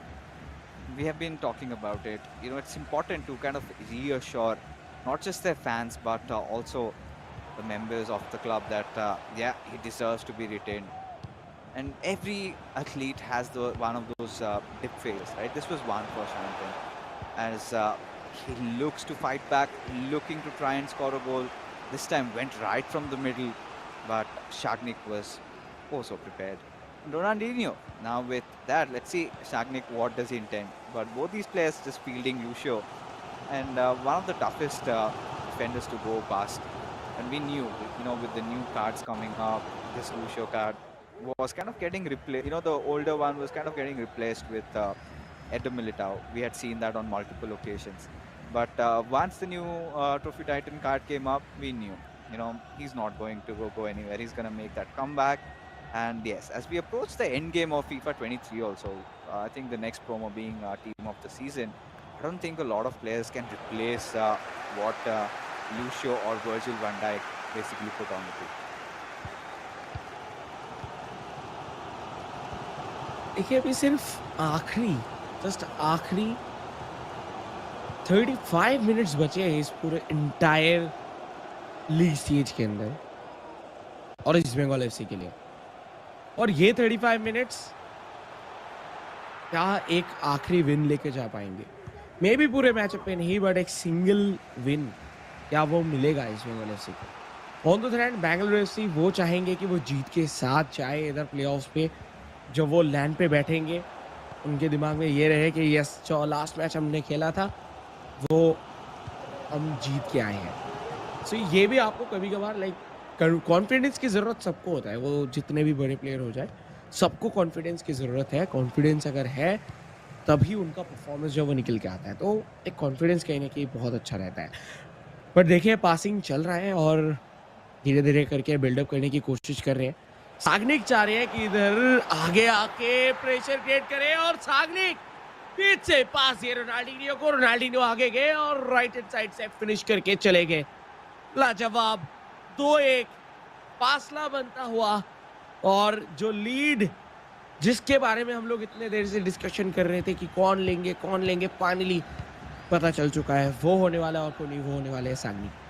We have been talking about it. It's important to kind of reassure not just their fans, but also the members of the club that, yeah, he deserves to be retained. And every athlete has one of those dip fails, right? This was one for Shantan, as he looks to fight back, looking to try and score a goal. This time went right from the middle, but Shagnik was also prepared. Ronaldinho, now with that, let's see Shagnik, what does he intend? But both these players just fielding Lucio, and one of the toughest defenders to go past. And we knew, with the new cards coming up, this Lucio card was kind of getting replaced. The older one was kind of getting replaced with Eder Militao. We had seen that on multiple occasions. But once the new Trophy Titan card came up, we knew, he's not going to go anywhere. He's going to make that comeback. And yes, as we approach the end game of FIFA 23 also, I think the next promo being team of the season, I don't think a lot of players can replace what Lucio or Virgil van Dijk basically put on the pitch. देखिए अभी सिर्फ आखिरी just आखिरी 35 minutes बचे हैं इस पूरे entire league stage के अंदर और ईस्ट बंगाल एफसी के लिए। और ये 35 मिनट्स क्या एक आखिरी विन लेके जा पाएंगे? मे भी पूरे मैचअप पे नहीं, बट एक सिंगल विन क्या वो मिलेगा ईस्ट बंगाल एफसी को? On the other hand Bengaluru FC वो चाहेंगे कि वो जीत के साथ जाए इधर प्लेऑफ्स पे। जब वो लैंड पे बैठेंगे उनके दिमाग में ये रहे कि यस, जो लास्ट मैच हमने खेला था वो हम जीत के आए हैं। सो ये भी आपको कभी कभार लाइक कॉन्फिडेंस की ज़रूरत सबको होता है, वो जितने भी बड़े प्लेयर हो जाए सबको कॉन्फिडेंस की ज़रूरत है। कॉन्फिडेंस अगर है तभी उनका परफॉर्मेंस जो वो निकल के आता है, तो एक कॉन्फिडेंस कहीं ना कहीं बहुत अच्छा रहता है। बट देखिए पासिंग चल रहा है और धीरे धीरे करके बिल्डअप करने की कोशिश कर रहे हैं। सागनिक चाह रहे हैं कि इधर आगे आके प्रेशर क्रिएट करे और सागनिक पीछे पास दिए रोनाल्डिनियो को। रोनाल्डिनियो आगे गए और राइट हैंड साइड से फिनिश करके चले गए। लाजवाब 2-1 फासला बनता हुआ, और जो लीड जिसके बारे में हम लोग इतने देर से डिस्कशन कर रहे थे कि कौन लेंगे, फाइनली पता चल चुका है। वो होने वाला है और कोई नहीं, वो होने वाले है Sagnik.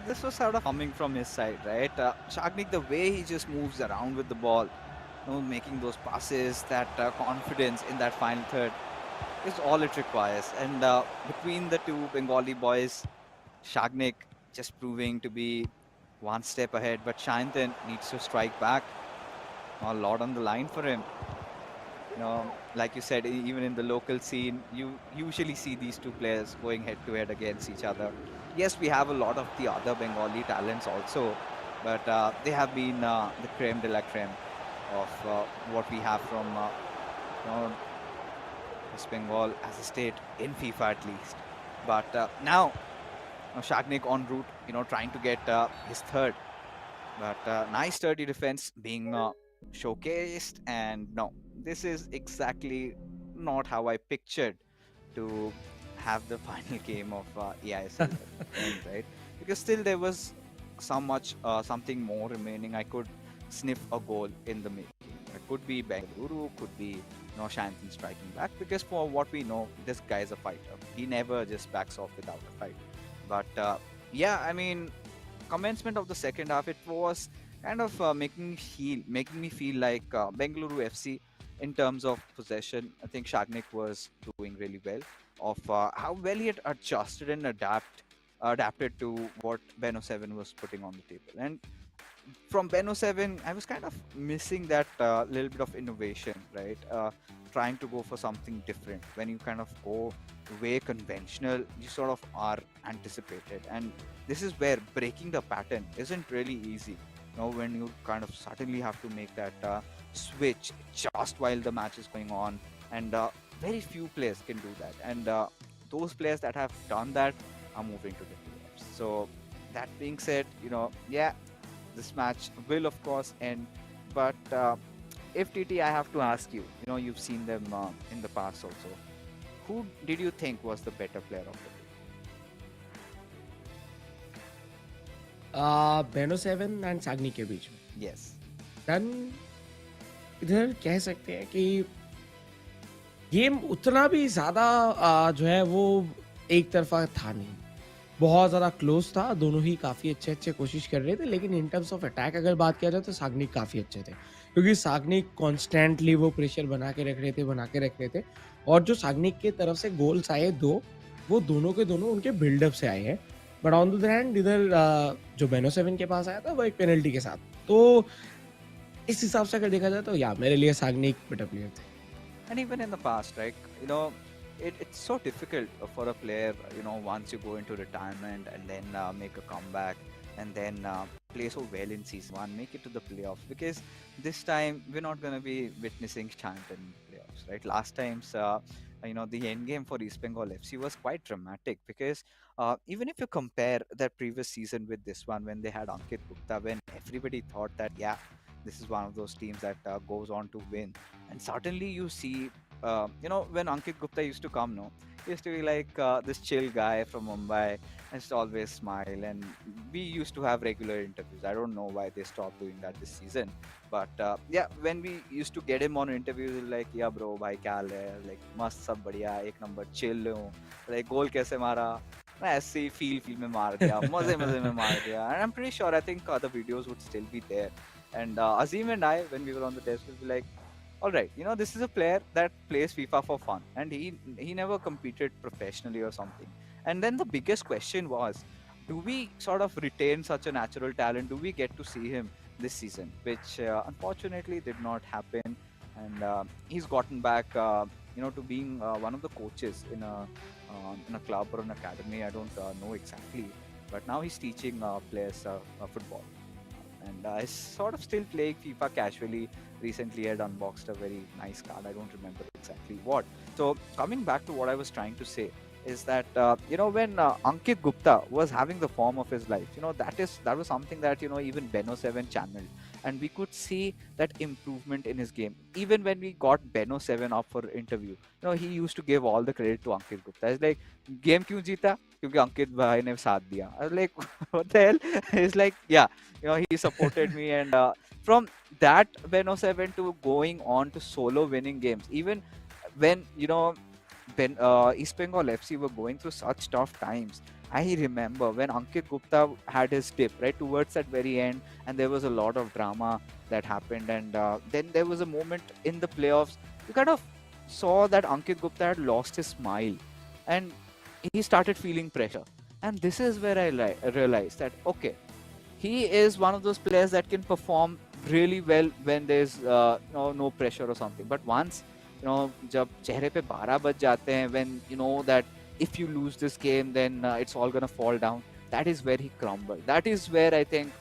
This was sort of coming from his side, right? Shagnik, the way he just moves around with the ball, making those passes, that confidence in that final third is all it requires. And between the two Bengali boys, Shagnik just proving to be one step ahead, but Shantan needs to strike back. A lot on the line for him. Like you said, even in the local scene, you usually see these two players going head to head against each other. Yes, we have a lot of the other Bengali talents also, but they have been the creme de la creme of what we have from West Bengal as a state in FIFA at least. But now, Shagnik en route, trying to get his third. But nice sturdy defense being showcased, and no, this is exactly not how I pictured to have the final game of eISL end, right? Because still there was something more remaining. I could sniff a goal in the making. It could be Bengaluru, could be Shantan striking back, because for what we know, this guy is a fighter. He never just backs off without a fight. But yeah, I mean, commencement of the second half, it was kind of making me feel like Bengaluru FC in terms of possession. I think Shagnik was doing really well. Of how well he had adjusted and adapted to what Beno 7 was putting on the table. And from Beno 7, I was kind of missing that little bit of innovation, right? Trying to go for something different. When you kind of go way conventional, you sort of are anticipated. And this is where breaking the pattern isn't really easy. When you kind of suddenly have to make that switch just while the match is going on. And very few players can do that. And those players that have done that are moving to the playoffs. So that being said, yeah, this match will of course end, but if TT, I have to ask you, you've seen them in the past also. Who did you think was the better player of the बेनो 7 and सागनी के बीच में day? Yes. Done इधर कह सकते हैं कि game उतना भी ज़्यादा जो है वो एक तरफा था नहीं, बहुत ज़्यादा क्लोज था, दोनों ही काफ़ी अच्छे कोशिश कर रहे थे, लेकिन इन टर्म्स ऑफ अटैक अगर बात किया जाए तो सागनिक काफ़ी अच्छे थे, क्योंकि सागनिक कॉन्स्टेंटली वो प्रेशर बना के रख रहे थे और जो सागनिक की तरफ से गोल्स आए वो दोनों के दोनों उनके बिल्डअप से आए हैं। But on the other hand इधर जो बेनो 7 के पास आया था वो एक पेनल्टी के साथ, तो इस हिसाब से अगर देखा जाए तो या मेरे लिए सागनिक बेटर प्लेयर थे। And even in the past, right? It's so difficult for a player, once you go into retirement and then make a comeback and then play so well in season one, make it to the playoffs. Because this time we're not going to be witnessing Chant in the playoffs, right? Last time's, the end game for East Bengal FC was quite dramatic because even if you compare that previous season with this one, when they had Ankit Gupta, when everybody thought that, yeah, this is one of those teams that goes on to win, and suddenly you see when Ankit Gupta used to come, no, he used to be like this chill guy from Mumbai and just always smile. And we used to have regular interviews. I don't know why they stopped doing that this season, but yeah, when we used to get him on interviews, he'll like, yeah, bro, bhai kya haal hai? Like, mast sab badhiya, ek number, chill hu. Like, goal kaise mara? मैं ऐसे ही feel में मार दिया, मजे में मार दिया. And I'm pretty sure, I think the videos would still be there. And Azim and I, when we were on the test, would be like, all right, this is a player that plays FIFA for fun, and he never competed professionally or something. And then the biggest question was, do we sort of retain such a natural talent? Do we get to see him this season? Which unfortunately did not happen. And he's gotten back, to being one of the coaches in a club or an academy. I don't know exactly, but now he's teaching players football. And I sort of still playing FIFA casually. Recently, I had unboxed a very nice card. I don't remember exactly what. So coming back to what I was trying to say is that when Ankit Gupta was having the form of his life, that was something that even Beno 7 channeled, and we could see that improvement in his game. Even when we got Beno 7 up for interview, he used to give all the credit to Ankit Gupta. It's like, game क्यों जीता? क्योंकि अंकित भाई ने साथ दिया. I was like, what the hell? He's like, yeah, he supported me. And from that Beno 7 to going on to solo winning games, even when East Bengal FC were going through such tough times. I remember when Ankit Gupta had his dip right towards that very end, and there was a lot of drama that happened. And then there was a moment in the playoffs. You kind of saw that Ankit Gupta had lost his smile, and he started feeling pressure. And this is where I realized that, okay, he is one of those players that can perform really well when there's no pressure or something. But once जब चेहरे पे 12 बज जाते हैं, when you know that if you lose this game, then it's all gonna fall down, that is where he crumbled. That is where I think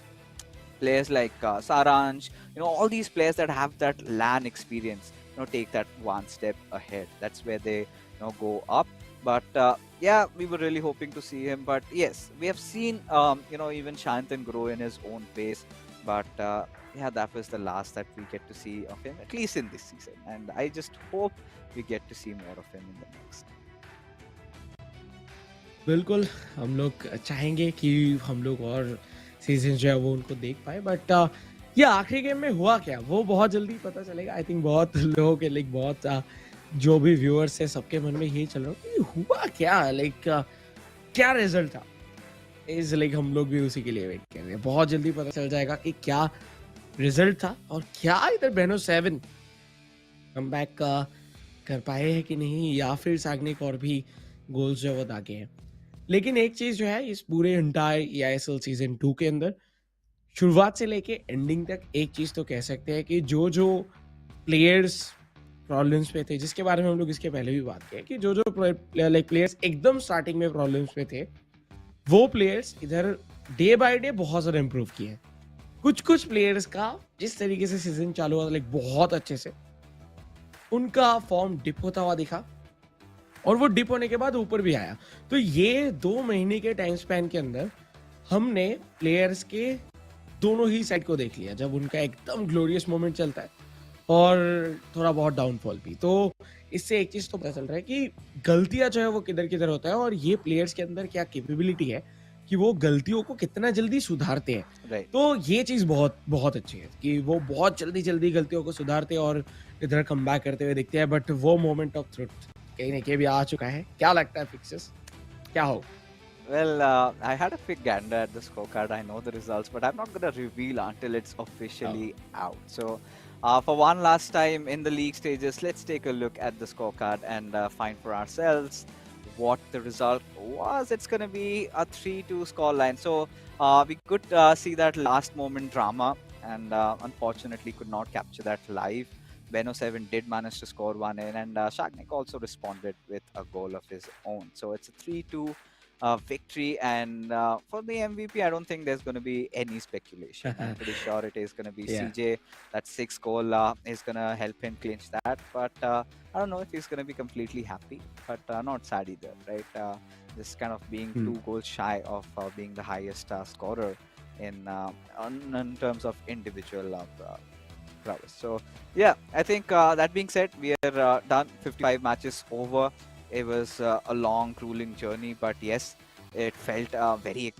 players like Saransh, all these players that have that LAN experience, take that one step ahead. That's where they go up. But yeah, we were really hoping to see him. But yes, we have seen even Shantan grow in his own pace. But yeah, that was the last that we get to see of him, at least in this season. And I just hope we get to see more of him in the next. बिल्कुल, हम लोग चाहेंगे कि हम लोग और season जो है वो उनको देख पाए, बट ये आखिरी गेम में हुआ क्या वो बहुत जल्दी पता चलेगा. आई थिंक बहुत लोगों के लाइक बहुत जो भी व्यूअर्स है सबके मन में यही चल रहा है कि हुआ क्या, लाइक क्या रिजल्ट था. इज लाइक हम लोग भी उसी के लिए वेट कर रहे हैं। बहुत जल्दी पता चल जाएगा कि क्या रिजल्ट था और क्या इधर बेनो 7 कम बैक कर पाए हैं कि नहीं, या फिर सागनिक और भी गोल्स जो है वो दागे हैं। लेकिन एक चीज जो है इस पूरे एंटायर EISL सीजन 2 के अंदर शुरुआत से लेके एंडिंग तक एक चीज तो कह सकते हैं कि जो जो प्लेयर्स प्रॉब्लम्स पे थे, जिसके बारे में हम लोग इसके पहले भी बात किए कि जो जो लाइक प्लेयर्स एकदम स्टार्टिंग में प्रॉब्लम्स पे थे, वो प्लेयर्स इधर डे बाय डे बहुत ज़्यादा इम्प्रूव किए हैं। कुछ कुछ प्लेयर्स का जिस तरीके से सीजन चालू हुआ लाइक बहुत अच्छे से उनका फॉर्म डिप होता हुआ दिखा, और वो डिप होने के बाद ऊपर भी आया। तो ये 2 महीने के टाइम स्पैन के अंदर हमने प्लेयर्स के दोनों ही साइड को देख लिया, जब उनका एकदम ग्लोरियस मोमेंट चलता है और थोड़ा बहुत डाउनफॉल भी। तो इससे एक चीज तो पता चल रहा है कि गलतियां जो है वो किधर किधर होता है, और ये प्लेयर्स के अंदर क्या कैपेबिलिटी है कि वो गलतियों को कितना जल्दी सुधारते हैं। राइट। तो ये चीज बहुत बहुत अच्छी है कि वो बहुत जल्दी जल्दी गलतियों को सुधारते हैं और इधर कम बैक करते हुए दिखते हैं। बट वो मोमेंट ऑफ ट्रुथ कहीं ना कहीं भी आ चुका है। क्या लगता है फिक्सेस क्या हो? Well, I had a quick gander at the scorecard. I know the results, but I'm not going to reveal until it's officially out. So, for one last time in the league stages, let's take a look at the scorecard and find for ourselves what the result was. It's going to be a 3-2 scoreline. So, we could see that last moment drama, and unfortunately could not capture that live. Beno 7 did manage to score one in, and Shagnik also responded with a goal of his own. So, it's a 3-2 victory. And for the MVP, I don't think there's going to be any speculation. I'm pretty sure it is going to be Yeah. CJ. That 6 goal is going to help him clinch that. But I don't know if he's going to be completely happy, but not sad either, right? Just kind of being 2 goals shy of being the highest scorer in terms of individual prowess. So yeah, I think that being said, we are done. 55 matches over. It was a long, grueling journey, but yes, it felt very,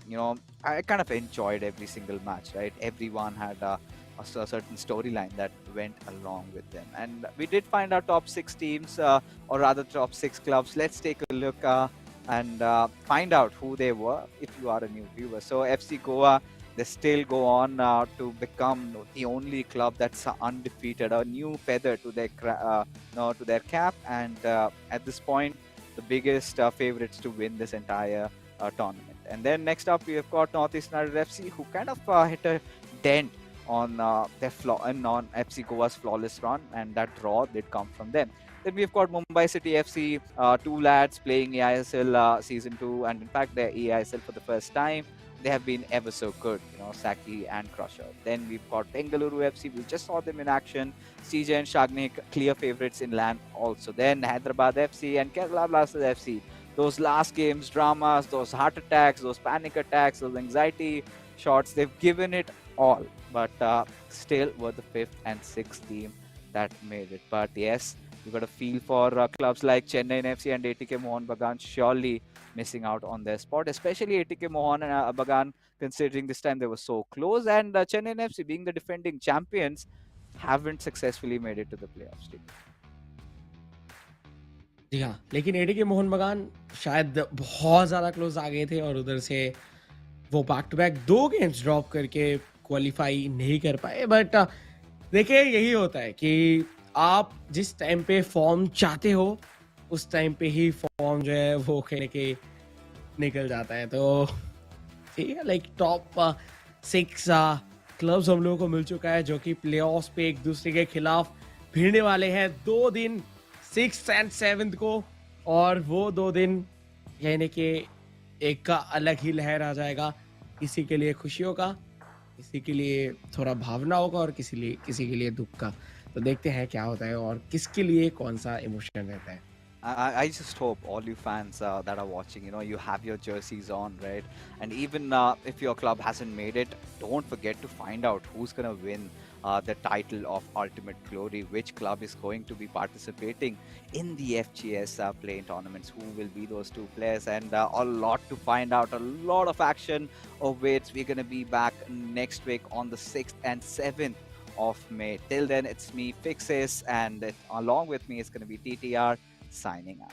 I kind of enjoyed every single match, right? Everyone had a certain storyline that went along with them. And we did find our top 6 teams, or rather top 6 clubs. Let's take a look and find out who they were if you are a new viewer. So FC Goa, they still go on to become the only club that's undefeated, a new feather to their to their cap, and at this point, the biggest favorites to win this entire tournament. And then next up, we have got Northeast United FC, who kind of hit a dent on their on FC Goa's flawless run, and that draw did come from them. Then we've got Mumbai City FC, 2 lads playing eISL season 2, and in fact, they're eISL for the first time. They have been ever so good, Saki and Crusher. Then we've got Bengaluru FC. We just saw them in action. CJ and Shagnik, clear favorites in land also. Then Hyderabad FC and Kerala Blasters FC. Those last games, dramas, those heart attacks, those panic attacks, those anxiety shots, they've given it all. But still were the 5th and 6th team that made it. But yes, you got a feel for clubs like Chennai FC and ATK Mohan Bagan surely missing out on their spot, especially ATK Mohan and Bagan, considering this time they were so close, and Chennai FC being the defending champions haven't successfully made it to the playoffs. जी हाँ, लेकिन ATK Mohan बगान शायद बहुत ज़्यादा close आ गए थे और उधर से वो back to back 2 games drop करके क्वालिफाई नहीं कर पाए। बट देखिए, यही होता है कि आप जिस टाइम पे फॉर्म चाहते हो उस टाइम पे ही फॉर्म जो है वो खेलने के निकल जाता है। तो ठीक है, लाइक टॉप 6 क्लब्स हम लोगों को मिल चुका है जो कि प्लेऑफ्स पे एक दूसरे के खिलाफ भिड़ने वाले हैं 2 दिन 6th and 7th को। और वो 2 दिन यानी कि एक का अलग ही लहर आ जाएगा, किसी के लिए खुशियों का, किसी के लिए थोड़ा भावनाओं का, और किसी के लिए दुख का। तो देखते हैं क्या होता है और किसके लिए कौन सा इमोशन रहता है। I just hope all you fans that are watching, you have your jerseys on, right? And even if your club hasn't made it, don't forget to find out who's going to win the title of Ultimate Glory, which club is going to be participating in the FGS play-in tournaments, who will be those 2 players, and a lot to find out, a lot of action awaits. We're going to be back next week on the 6th and 7th of May. Till then, it's me, Fixes, and along with me is going to be TTR signing out.